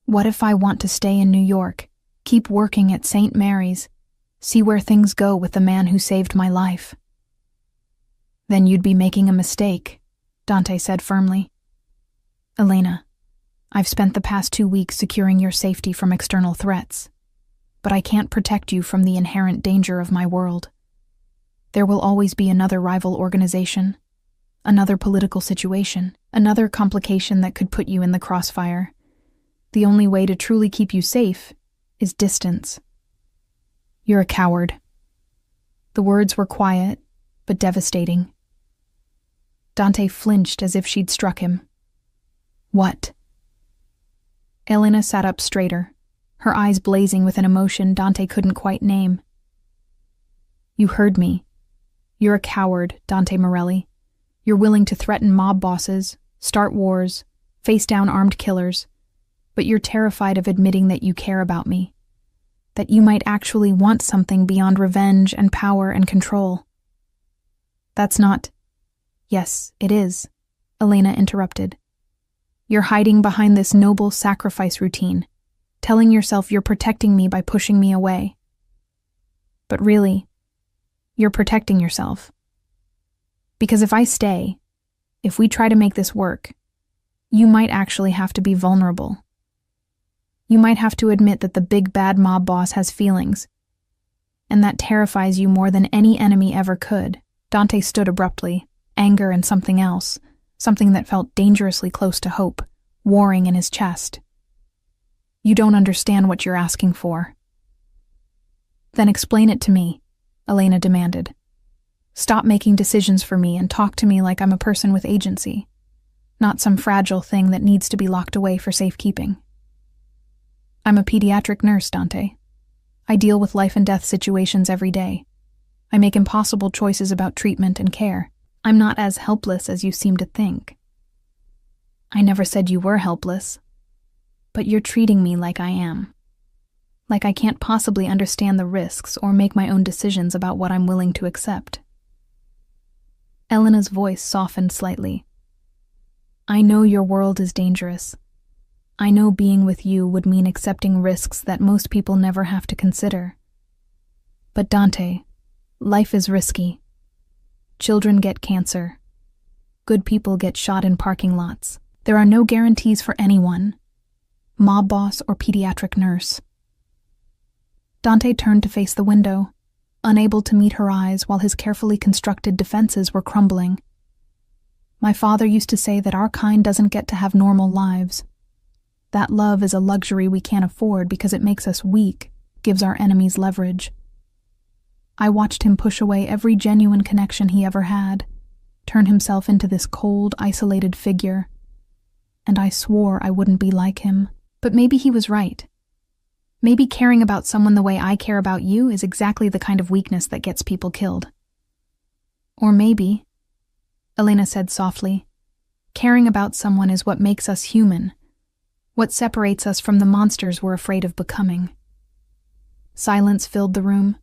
What if I want to stay in New York, keep working at St. Mary's, see where things go with the man who saved my life? Then you'd be making a mistake, Dante said firmly. Elena, I've spent the past 2 weeks securing your safety from external threats, but I can't protect you from the inherent danger of my world. There will always be another rival organization, another political situation, another complication that could put you in the crossfire. The only way to truly keep you safe is distance. You're a coward. The words were quiet, but devastating. Dante flinched as if she'd struck him. What? Elena sat up straighter, her eyes blazing with an emotion Dante couldn't quite name. You heard me. You're a coward, Dante Morelli. You're willing to threaten mob bosses, start wars, face down armed killers, but you're terrified of admitting that you care about me, that you might actually want something beyond revenge and power and control. That's not— Yes, it is, Elena interrupted. You're hiding behind this noble sacrifice routine, telling yourself you're protecting me by pushing me away. But really, you're protecting yourself. Because if I stay, if we try to make this work, you might actually have to be vulnerable. You might have to admit that the big bad mob boss has feelings, and that terrifies you more than any enemy ever could. Dante stood abruptly, anger and something else, something that felt dangerously close to hope, warring in his chest. You don't understand what you're asking for. Then explain it to me, Elena demanded. Stop making decisions for me and talk to me like I'm a person with agency, not some fragile thing that needs to be locked away for safekeeping. I'm a pediatric nurse, Dante. I deal with life and death situations every day. I make impossible choices about treatment and care. I'm not as helpless as you seem to think. I never said you were helpless, but you're treating me like I am. Like I can't possibly understand the risks or make my own decisions about what I'm willing to accept. Elena's voice softened slightly. I know your world is dangerous. I know being with you would mean accepting risks that most people never have to consider. But Dante, life is risky. Children get cancer. Good people get shot in parking lots. There are no guarantees for anyone, mob boss or pediatric nurse. Dante turned to face the window, unable to meet her eyes while his carefully constructed defenses were crumbling. My father used to say that our kind doesn't get to have normal lives. That love is a luxury we can't afford because it makes us weak, gives our enemies leverage. I watched him push away every genuine connection he ever had, turn himself into this cold, isolated figure, and I swore I wouldn't be like him. But maybe he was right. Maybe caring about someone the way I care about you is exactly the kind of weakness that gets people killed. Or maybe, Elena said softly, caring about someone is what makes us human, what separates us from the monsters we're afraid of becoming. Silence filled the room,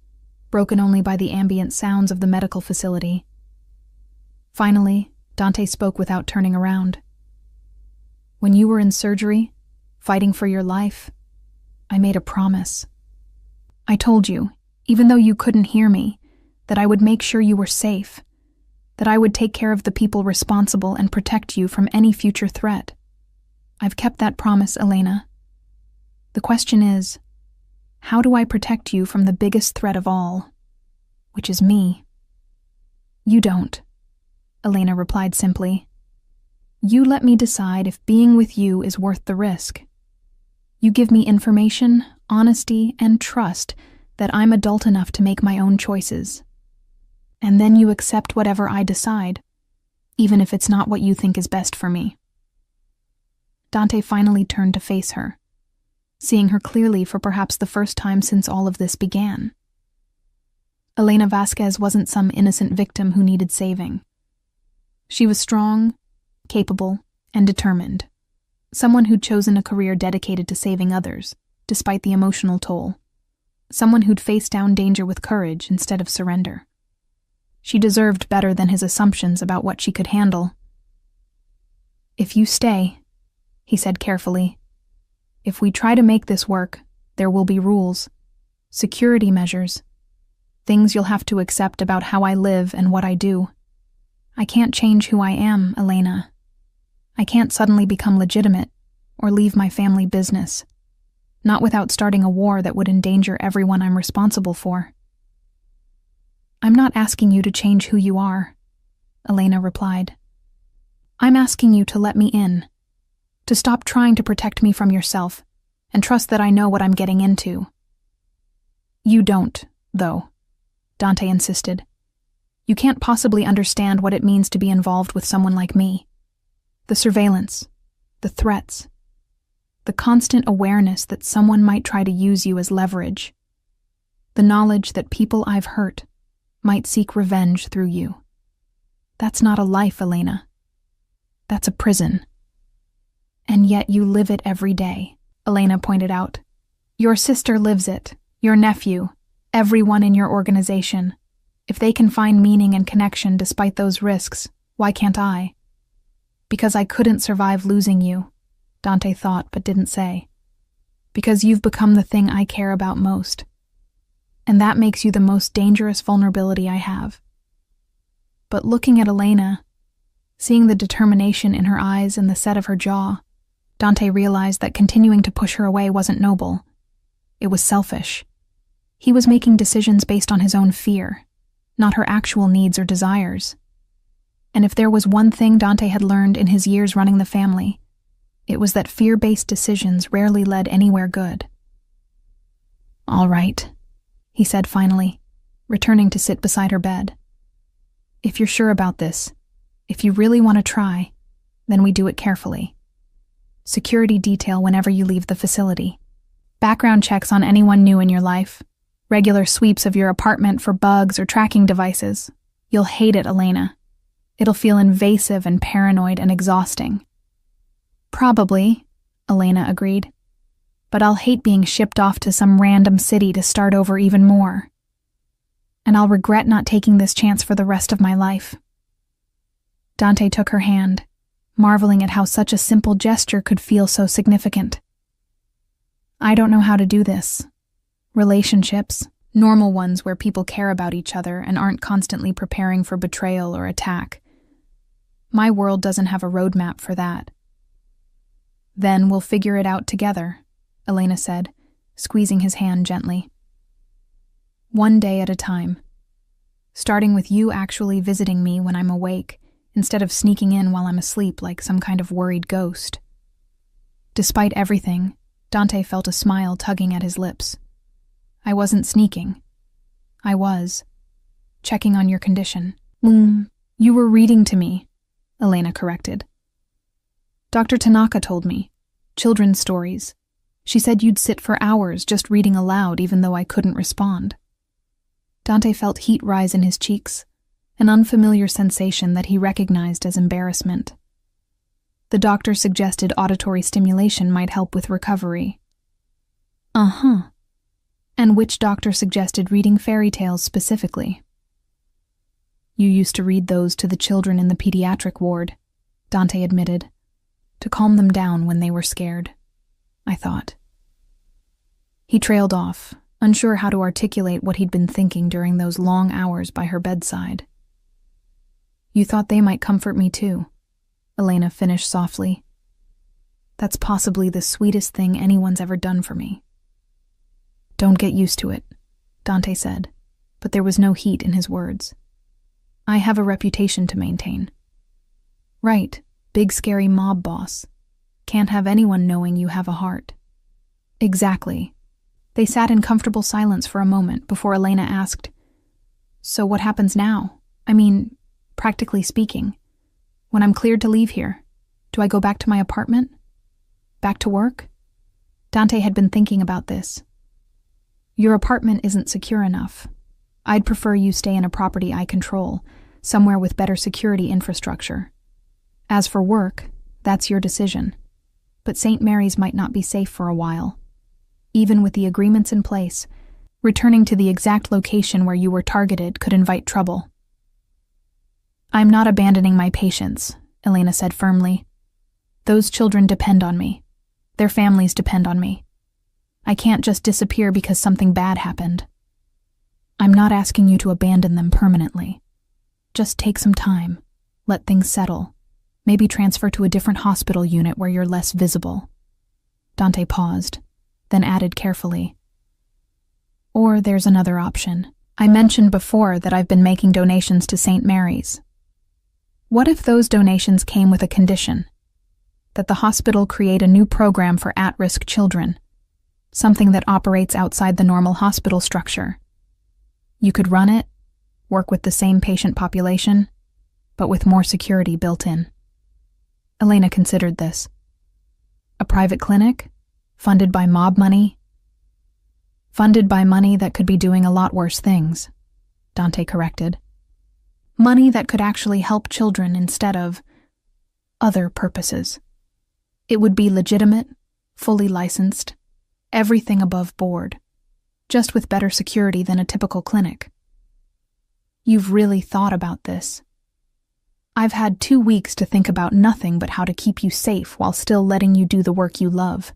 broken only by the ambient sounds of the medical facility. Finally, Dante spoke without turning around. When you were in surgery, fighting for your life, I made a promise. I told you, even though you couldn't hear me, that I would make sure you were safe, that I would take care of the people responsible and protect you from any future threat. I've kept that promise, Elena. The question is, how do I protect you from the biggest threat of all, which is me? You don't, Elena replied simply. You let me decide if being with you is worth the risk. You give me information, honesty, and trust that I'm adult enough to make my own choices. And then you accept whatever I decide, even if it's not what you think is best for me. Dante finally turned to face her, seeing her clearly for perhaps the first time since all of this began. Elena Vasquez wasn't some innocent victim who needed saving. She was strong, capable, and determined. Someone who'd chosen a career dedicated to saving others, despite the emotional toll. someone who'd face down danger with courage instead of surrender. She deserved better than his assumptions about what she could handle. "If you stay," he said carefully, "if we try to make this work, there will be rules, security measures, things you'll have to accept about how I live and what I do. I can't change who I am, Elena. I can't suddenly become legitimate or leave my family business, not without starting a war that would endanger everyone I'm responsible for." "I'm not asking you to change who you are," Elena replied. "I'm asking you to let me in, to stop trying to protect me from yourself and trust that I know what I'm getting into." "You don't, though," Dante insisted. "You can't possibly understand what it means to be involved with someone like me. The surveillance, the threats, the constant awareness that someone might try to use you as leverage, the knowledge that people I've hurt might seek revenge through you. That's not a life, Elena. That's a prison. And yet you live it every day," Elena pointed out. "Your sister lives it, your nephew, everyone in your organization. If they can find meaning and connection despite those risks, why can't I?" "Because I couldn't survive losing you," Dante thought but didn't say. "Because you've become the thing I care about most. And that makes you the most dangerous vulnerability I have." But looking at Elena, seeing the determination in her eyes and the set of her jaw, Dante realized that continuing to push her away wasn't noble. It was selfish. He was making decisions based on his own fear, not her actual needs or desires. And if there was one thing Dante had learned in his years running the family, it was that fear-based decisions rarely led anywhere good. "All right," he said finally, returning to sit beside her bed. "If you're sure about this, if you really want to try, then we do it carefully. Security detail whenever you leave the facility. Background checks on anyone new in your life. Regular sweeps of your apartment for bugs or tracking devices. You'll hate it, Elena. It'll feel invasive and paranoid and exhausting." "Probably," Elena agreed. "But I'll hate being shipped off to some random city to start over even more. And I'll regret not taking this chance for the rest of my life." Dante took her hand, marveling at how such a simple gesture could feel so significant. "I don't know how to do this. Relationships, normal ones where people care about each other and aren't constantly preparing for betrayal or attack. My world doesn't have a roadmap for that." "Then we'll figure it out together," Elena said, squeezing his hand gently. "One day at a time. Starting with you actually visiting me when I'm awake, instead of sneaking in while I'm asleep like some kind of worried ghost." Despite everything, Dante felt a smile tugging at his lips. "I wasn't sneaking. I was. Checking on your condition." "You were reading to me," Elena corrected. "Dr. Tanaka told me. Children's stories. She said you'd sit for hours just reading aloud even though I couldn't respond." Dante felt heat rise in his cheeks, an unfamiliar sensation that he recognized as embarrassment. The doctor suggested auditory stimulation might help with recovery. "Uh-huh. And which doctor suggested reading fairy tales specifically?" "You used to read those to the children in the pediatric ward," Dante admitted, "to calm them down when they were scared, I thought." He trailed off, unsure how to articulate what he'd been thinking during those long hours by her bedside. "You thought they might comfort me too," Elena finished softly. "That's possibly the sweetest thing anyone's ever done for me." "Don't get used to it," Dante said, but there was no heat in his words. "I have a reputation to maintain." "Right, big scary mob boss. Can't have anyone knowing you have a heart." "Exactly." They sat in comfortable silence for a moment before Elena asked, "So what happens now? I mean, practically speaking. When I'm cleared to leave here, do I go back to my apartment? Back to work?" Dante had been thinking about this. "Your apartment isn't secure enough. I'd prefer you stay in a property I control, somewhere with better security infrastructure. As for work, that's your decision. But St. Mary's might not be safe for a while. Even with the agreements in place, Returning to the exact location where you were targeted could invite trouble. I'm not abandoning my patients, Elena said firmly. Those children depend on me. Their families depend on me. I can't just disappear because something bad happened. I'm not asking you to abandon them permanently. Just take some time. Let things settle. Maybe transfer to a different hospital unit where you're less visible. Dante paused, then added carefully. Or there's another option. I mentioned before that I've been making donations to St. Mary's. What if those donations came with a condition? That the hospital create a new program for at-risk children, something that operates outside the normal hospital structure. You could run it, work with the same patient population, but with more security built in. Elena considered this. A private clinic? Funded by mob money? Funded by money that could be doing a lot worse things, Dante corrected. Money that could actually help children instead of other purposes. It would be legitimate, fully licensed, everything above board, just with better security than a typical clinic. You've really thought about this. I've had 2 weeks to think about nothing but how to keep you safe while still letting you do the work you love.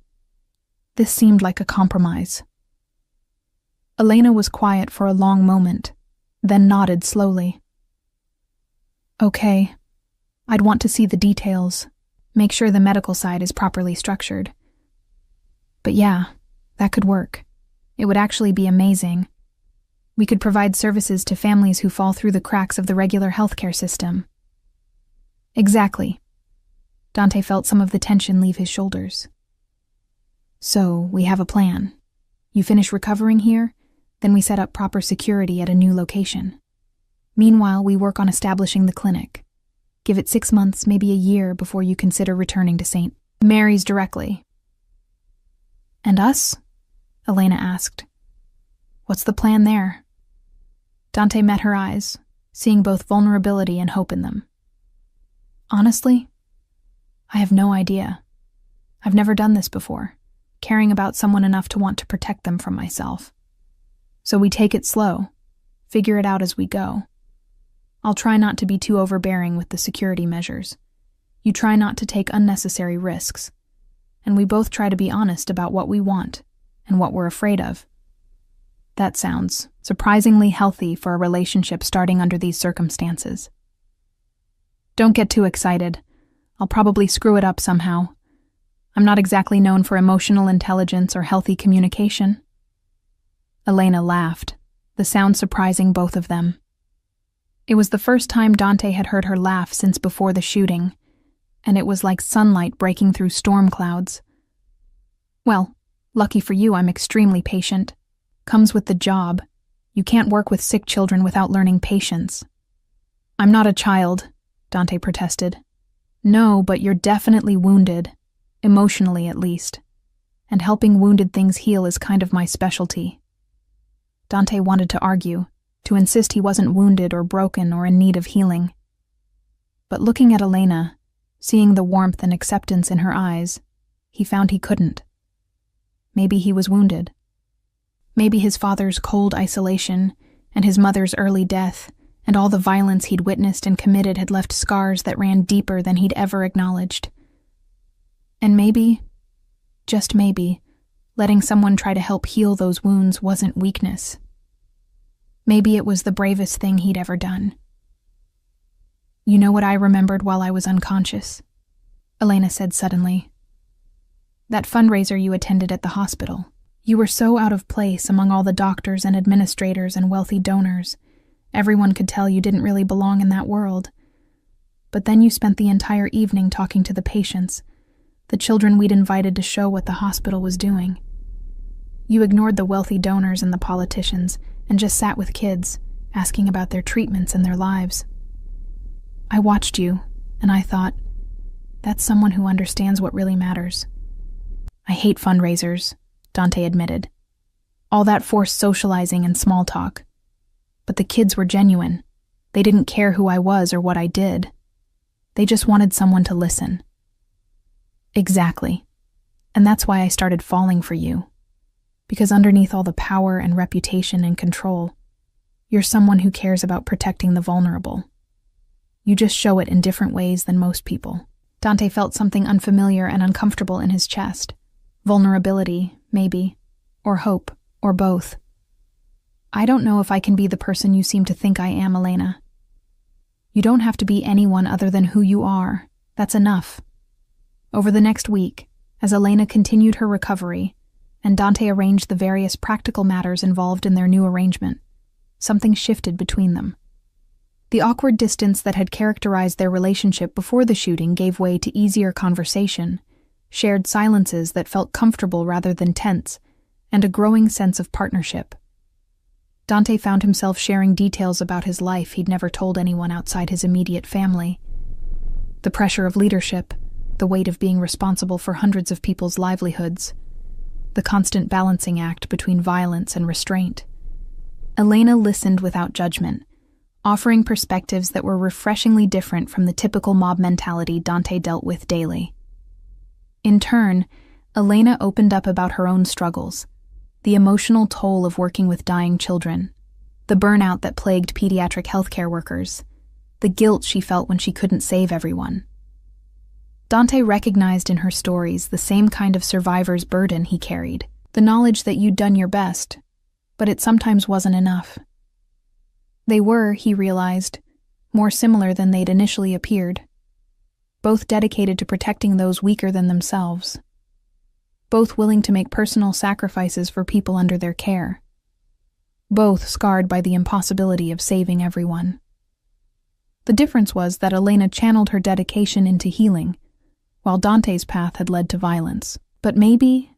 This seemed like a compromise. Elena was quiet for a long moment, then nodded slowly. Okay, I'd want to see the details, make sure the medical side is properly structured. But yeah, that could work. It would actually be amazing. We could provide services to families who fall through the cracks of the regular healthcare system. Exactly. Dante felt some of the tension leave his shoulders. So, we have a plan. You finish recovering here, then we set up proper security at a new location. Meanwhile, we work on establishing the clinic. Give it 6 months, maybe a year, before you consider returning to St. Mary's directly. And us? Elena asked. What's the plan there? Dante met her eyes, seeing both vulnerability and hope in them. Honestly, I have no idea. I've never done this before, caring about someone enough to want to protect them from myself. So we take it slow, figure it out as we go. I'll try not to be too overbearing with the security measures. You try not to take unnecessary risks. And we both try to be honest about what we want and what we're afraid of. That sounds surprisingly healthy for a relationship starting under these circumstances. Don't get too excited. I'll probably screw it up somehow. I'm not exactly known for emotional intelligence or healthy communication. Elena laughed, the sound surprising both of them. It was the first time Dante had heard her laugh since before the shooting, and it was like sunlight breaking through storm clouds. Well, lucky for you, I'm extremely patient. Comes with the job. You can't work with sick children without learning patience. I'm not a child, Dante protested. No, but you're definitely wounded, emotionally at least, and helping wounded things heal is kind of my specialty. Dante wanted to argue, to insist he wasn't wounded or broken or in need of healing. But looking at Elena, seeing the warmth and acceptance in her eyes, he found he couldn't. Maybe he was wounded. Maybe his father's cold isolation and his mother's early death and all the violence he'd witnessed and committed had left scars that ran deeper than he'd ever acknowledged. And maybe, just maybe, letting someone try to help heal those wounds wasn't weakness. Maybe it was the bravest thing he'd ever done. You know what I remembered while I was unconscious? Elena said suddenly. That fundraiser you attended at the hospital. You were so out of place among all the doctors and administrators and wealthy donors. Everyone could tell you didn't really belong in that world. But then you spent the entire evening talking to the patients, the children we'd invited to show what the hospital was doing. You ignored the wealthy donors and the politicians and just sat with kids, asking about their treatments and their lives. I watched you, and I thought, that's someone who understands what really matters. I hate fundraisers, Dante admitted. All that forced socializing and small talk. But the kids were genuine. They didn't care who I was or what I did. They just wanted someone to listen. Exactly. And that's why I started falling for you. Because underneath all the power and reputation and control, you're someone who cares about protecting the vulnerable. You just show it in different ways than most people. Dante felt something unfamiliar and uncomfortable in his chest. Vulnerability, maybe. Or hope, or both. I don't know if I can be the person you seem to think I am, Elena. You don't have to be anyone other than who you are. That's enough. Over the next week, as Elena continued her recovery, and Dante arranged the various practical matters involved in their new arrangement, something shifted between them. The awkward distance that had characterized their relationship before the shooting gave way to easier conversation, shared silences that felt comfortable rather than tense, and a growing sense of partnership. Dante found himself sharing details about his life he'd never told anyone outside his immediate family. The pressure of leadership, the weight of being responsible for hundreds of people's livelihoods, the constant balancing act between violence and restraint. Elena listened without judgment, offering perspectives that were refreshingly different from the typical mob mentality Dante dealt with daily. In turn, Elena opened up about her own struggles, the emotional toll of working with dying children, the burnout that plagued pediatric healthcare workers, the guilt she felt when she couldn't save everyone. Dante recognized in her stories the same kind of survivor's burden he carried, the knowledge that you'd done your best, but it sometimes wasn't enough. They were, he realized, more similar than they'd initially appeared, both dedicated to protecting those weaker than themselves, both willing to make personal sacrifices for people under their care, both scarred by the impossibility of saving everyone. The difference was that Elena channeled her dedication into healing, while Dante's path had led to violence. But maybe,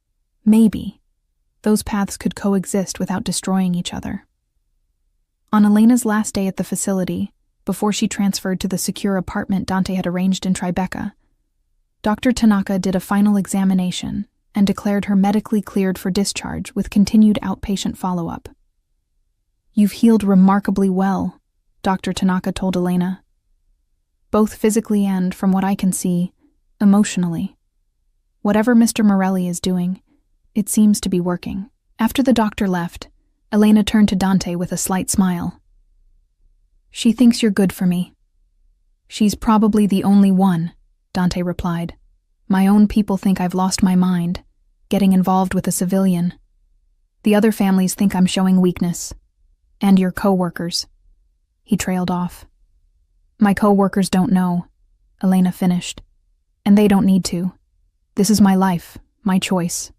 those paths could coexist without destroying each other. On Elena's last day at the facility, before she transferred to the secure apartment Dante had arranged in Tribeca, Dr. Tanaka did a final examination and declared her medically cleared for discharge with continued outpatient follow-up. "You've healed remarkably well," Dr. Tanaka told Elena. "Both physically and, from what I can see, emotionally. Whatever Mr. Morelli is doing, it seems to be working." After the doctor left, Elena turned to Dante with a slight smile. "She thinks you're good for me." "She's probably the only one," Dante replied. "My own people think I've lost my mind, getting involved with a civilian. The other families think I'm showing weakness. And your co-workers." He trailed off. "My co-workers don't know," Elena finished. "And they don't need to. This is my life, my choice.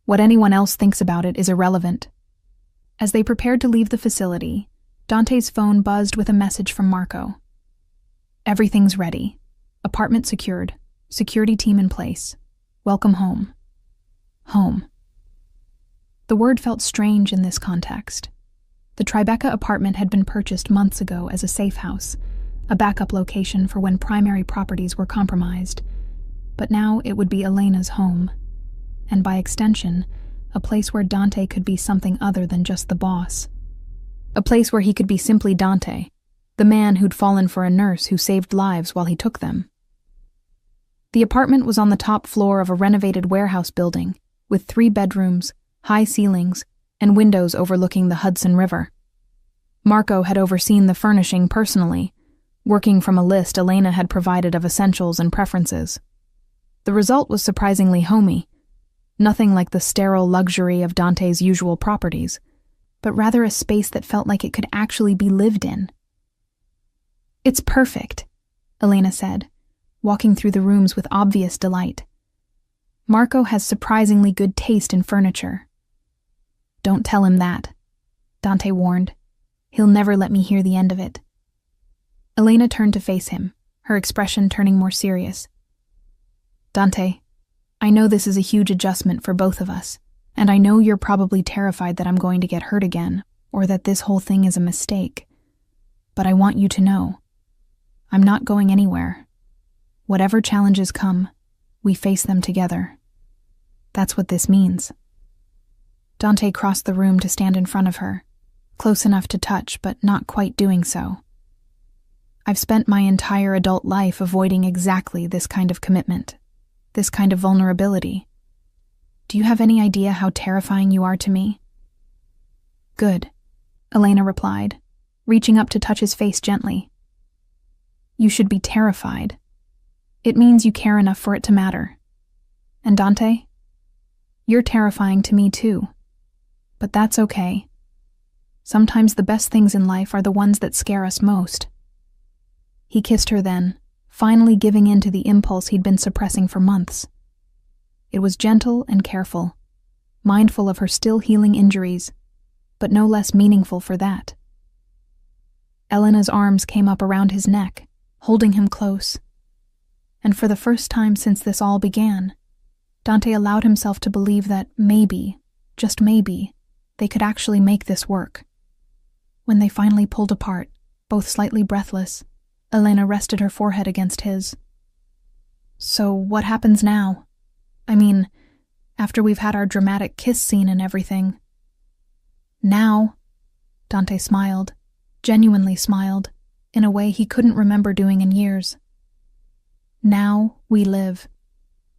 What anyone else thinks about it is irrelevant." As they prepared to leave the facility, Dante's phone buzzed with a message from Marco. "Everything's ready. Apartment secured. Security team in place. Welcome home." Home. The word felt strange in this context. The Tribeca apartment had been purchased months ago as a safe house, a backup location for when primary properties were compromised. But now it would be Elena's home, and by extension, a place where Dante could be something other than just the boss. A place where he could be simply Dante, the man who'd fallen for a nurse who saved lives while he took them. The apartment was on the top floor of a renovated warehouse building, with 3 bedrooms, high ceilings, and windows overlooking the Hudson River. Marco had overseen the furnishing personally, working from a list Elena had provided of essentials and preferences. The result was surprisingly homey, nothing like the sterile luxury of Dante's usual properties, but rather a space that felt like it could actually be lived in. "It's perfect," Elena said, walking through the rooms with obvious delight. "Marco has surprisingly good taste in furniture." "Don't tell him that," Dante warned. "He'll never let me hear the end of it." Elena turned to face him, her expression turning more serious. "Dante, I know this is a huge adjustment for both of us, and I know you're probably terrified that I'm going to get hurt again, or that this whole thing is a mistake. But I want you to know, I'm not going anywhere. Whatever challenges come, we face them together. That's what this means." Dante crossed the room to stand in front of her, close enough to touch but not quite doing so. "I've spent my entire adult life avoiding exactly this kind of commitment, this kind of vulnerability. Do you have any idea how terrifying you are to me?" "Good," Elena replied, reaching up to touch his face gently. "You should be terrified. It means you care enough for it to matter. And Dante? You're terrifying to me too. But that's okay. Sometimes the best things in life are the ones that scare us most." He kissed her then, finally giving in to the impulse he'd been suppressing for months. It was gentle and careful, mindful of her still healing injuries, but no less meaningful for that. Elena's arms came up around his neck, holding him close. And for the first time since this all began, Dante allowed himself to believe that maybe, just maybe, they could actually make this work. When they finally pulled apart, both slightly breathless, Elena rested her forehead against his. "So what happens now? I mean, after we've had our dramatic kiss scene and everything." "Now," Dante smiled, genuinely smiled, in a way he couldn't remember doing in years. "Now we live.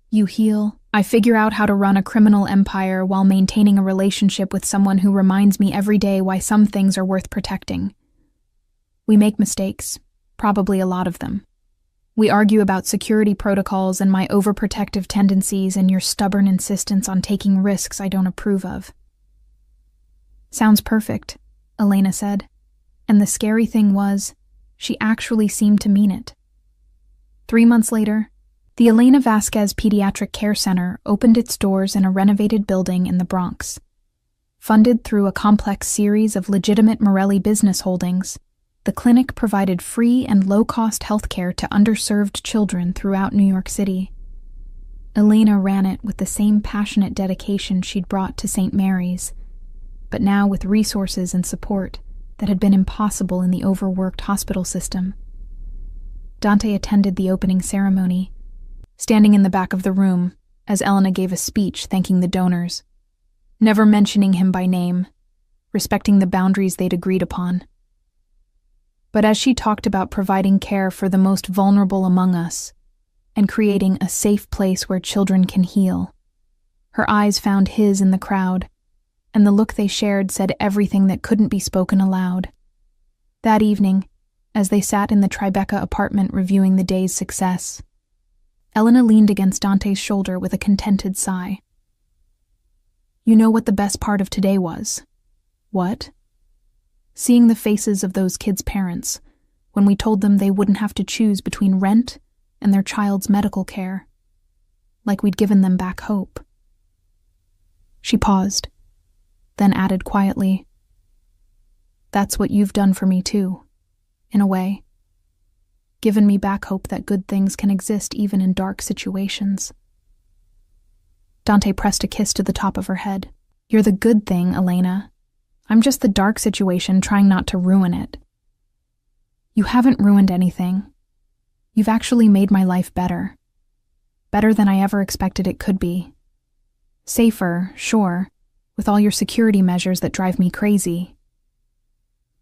You heal. I figure out how to run a criminal empire while maintaining a relationship with someone who reminds me every day why some things are worth protecting. We make mistakes, probably a lot of them. We argue about security protocols and my overprotective tendencies and your stubborn insistence on taking risks I don't approve of." "Sounds perfect," Elena said, and the scary thing was, she actually seemed to mean it. 3 months later, the Elena Vasquez Pediatric Care Center opened its doors in a renovated building in the Bronx. Funded through a complex series of legitimate Morelli business holdings, the clinic provided free and low-cost healthcare to underserved children throughout New York City. Elena ran it with the same passionate dedication she'd brought to St. Mary's, but now with resources and support that had been impossible in the overworked hospital system. Dante attended the opening ceremony, standing in the back of the room as Elena gave a speech thanking the donors, never mentioning him by name, respecting the boundaries they'd agreed upon. But as she talked about providing care for the most vulnerable among us and creating a safe place where children can heal, her eyes found his in the crowd, and the look they shared said everything that couldn't be spoken aloud. That evening, as they sat in the Tribeca apartment reviewing the day's success, Elena leaned against Dante's shoulder with a contented sigh. "You know what the best part of today was?" "What?" "Seeing the faces of those kids' parents when we told them they wouldn't have to choose between rent and their child's medical care. Like we'd given them back hope." She paused, then added quietly, "That's what you've done for me too, in a way. Given me back hope that good things can exist even in dark situations." Dante pressed a kiss to the top of her head. "You're the good thing, Elena. I'm just the dark situation trying not to ruin it." "You haven't ruined anything. You've actually made my life better. Better than I ever expected it could be. Safer, sure, with all your security measures that drive me crazy.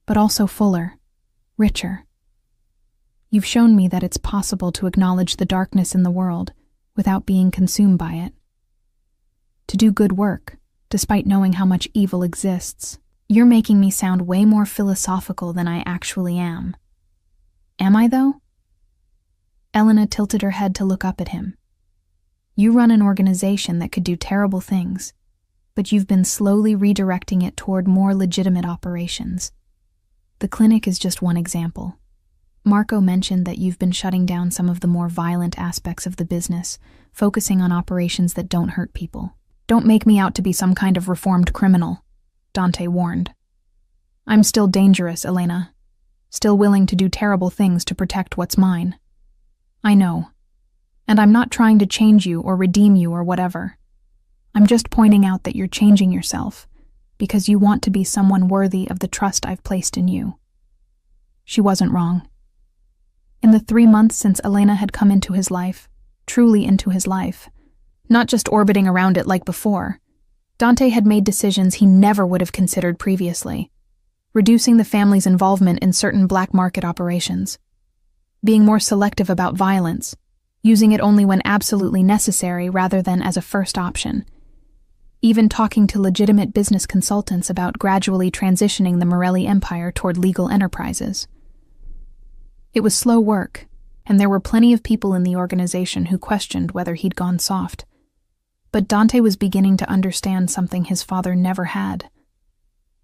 But also fuller, richer. You've shown me that it's possible to acknowledge the darkness in the world without being consumed by it. To do good work, despite knowing how much evil exists. You're making me sound way more philosophical than I actually am. Am I, though?" Elena tilted her head to look up at him. "You run an organization that could do terrible things, but you've been slowly redirecting it toward more legitimate operations. The clinic is just one example. Marco mentioned that you've been shutting down some of the more violent aspects of the business, focusing on operations that don't hurt people. Don't make me out to be some kind of reformed criminal," Dante warned. "I'm still dangerous, Elena. Still willing to do terrible things to protect what's mine. I know. And I'm not trying to change you or redeem you or whatever. I'm just pointing out that you're changing yourself because you want to be someone worthy of the trust I've placed in you." She wasn't wrong. In the 3 months since Elena had come into his life, truly into his life, not just orbiting around it like before, Dante had made decisions he never would have considered previously, reducing the family's involvement in certain black market operations, being more selective about violence, using it only when absolutely necessary rather than as a first option, even talking to legitimate business consultants about gradually transitioning the Morelli empire toward legal enterprises. It was slow work, and there were plenty of people in the organization who questioned whether he'd gone soft. But Dante was beginning to understand something his father never had.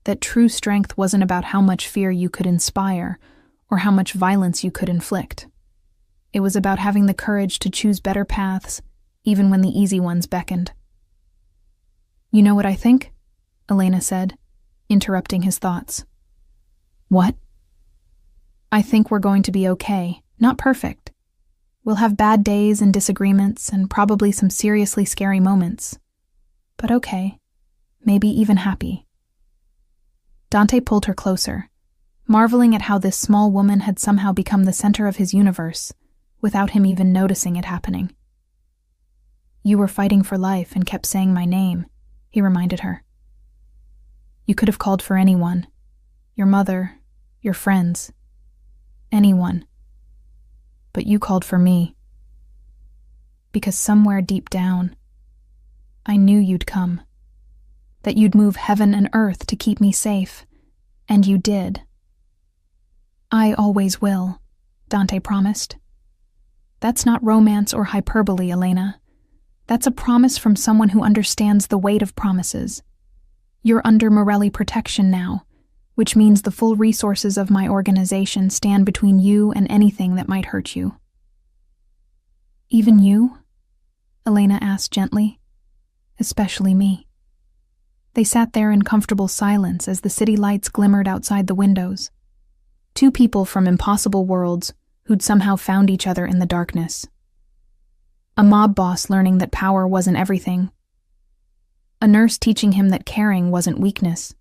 That true strength wasn't about how much fear you could inspire or how much violence you could inflict. It was about having the courage to choose better paths, even when the easy ones beckoned. "You know what I think?" Elena said, interrupting his thoughts. "What?" "I think we're going to be okay, not perfect. We'll have bad days and disagreements and probably some seriously scary moments. But okay, maybe even happy." Dante pulled her closer, marveling at how this small woman had somehow become the center of his universe, without him even noticing it happening. "You were fighting for life and kept saying my name," he reminded her. "You could have called for anyone. Your mother, your friends, anyone. But you called for me. Because somewhere deep down, I knew you'd come. That you'd move heaven and earth to keep me safe. And you did." "I always will," Dante promised. "That's not romance or hyperbole, Elena. That's a promise from someone who understands the weight of promises. You're under Morelli protection now, which means the full resources of my organization stand between you and anything that might hurt you." "Even you?" Elena asked gently. "Especially me." They sat there in comfortable silence as the city lights glimmered outside the windows. Two people from impossible worlds who'd somehow found each other in the darkness. A mob boss learning that power wasn't everything. A nurse teaching him that caring wasn't weakness.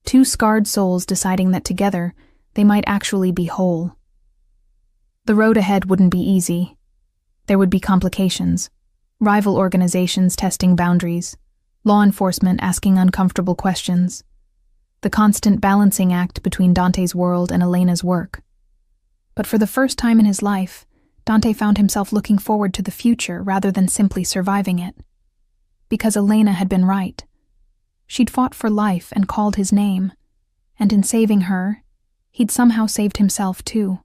Two scarred souls deciding that together they might actually be whole. The road ahead wouldn't be easy. There would be complications, rival organizations testing boundaries, law enforcement asking uncomfortable questions, the constant balancing act between Dante's world and Elena's work. But for the first time in his life, Dante found himself looking forward to the future rather than simply surviving it. Because Elena had been right. She'd fought for life and called his name, and in saving her, he'd somehow saved himself too.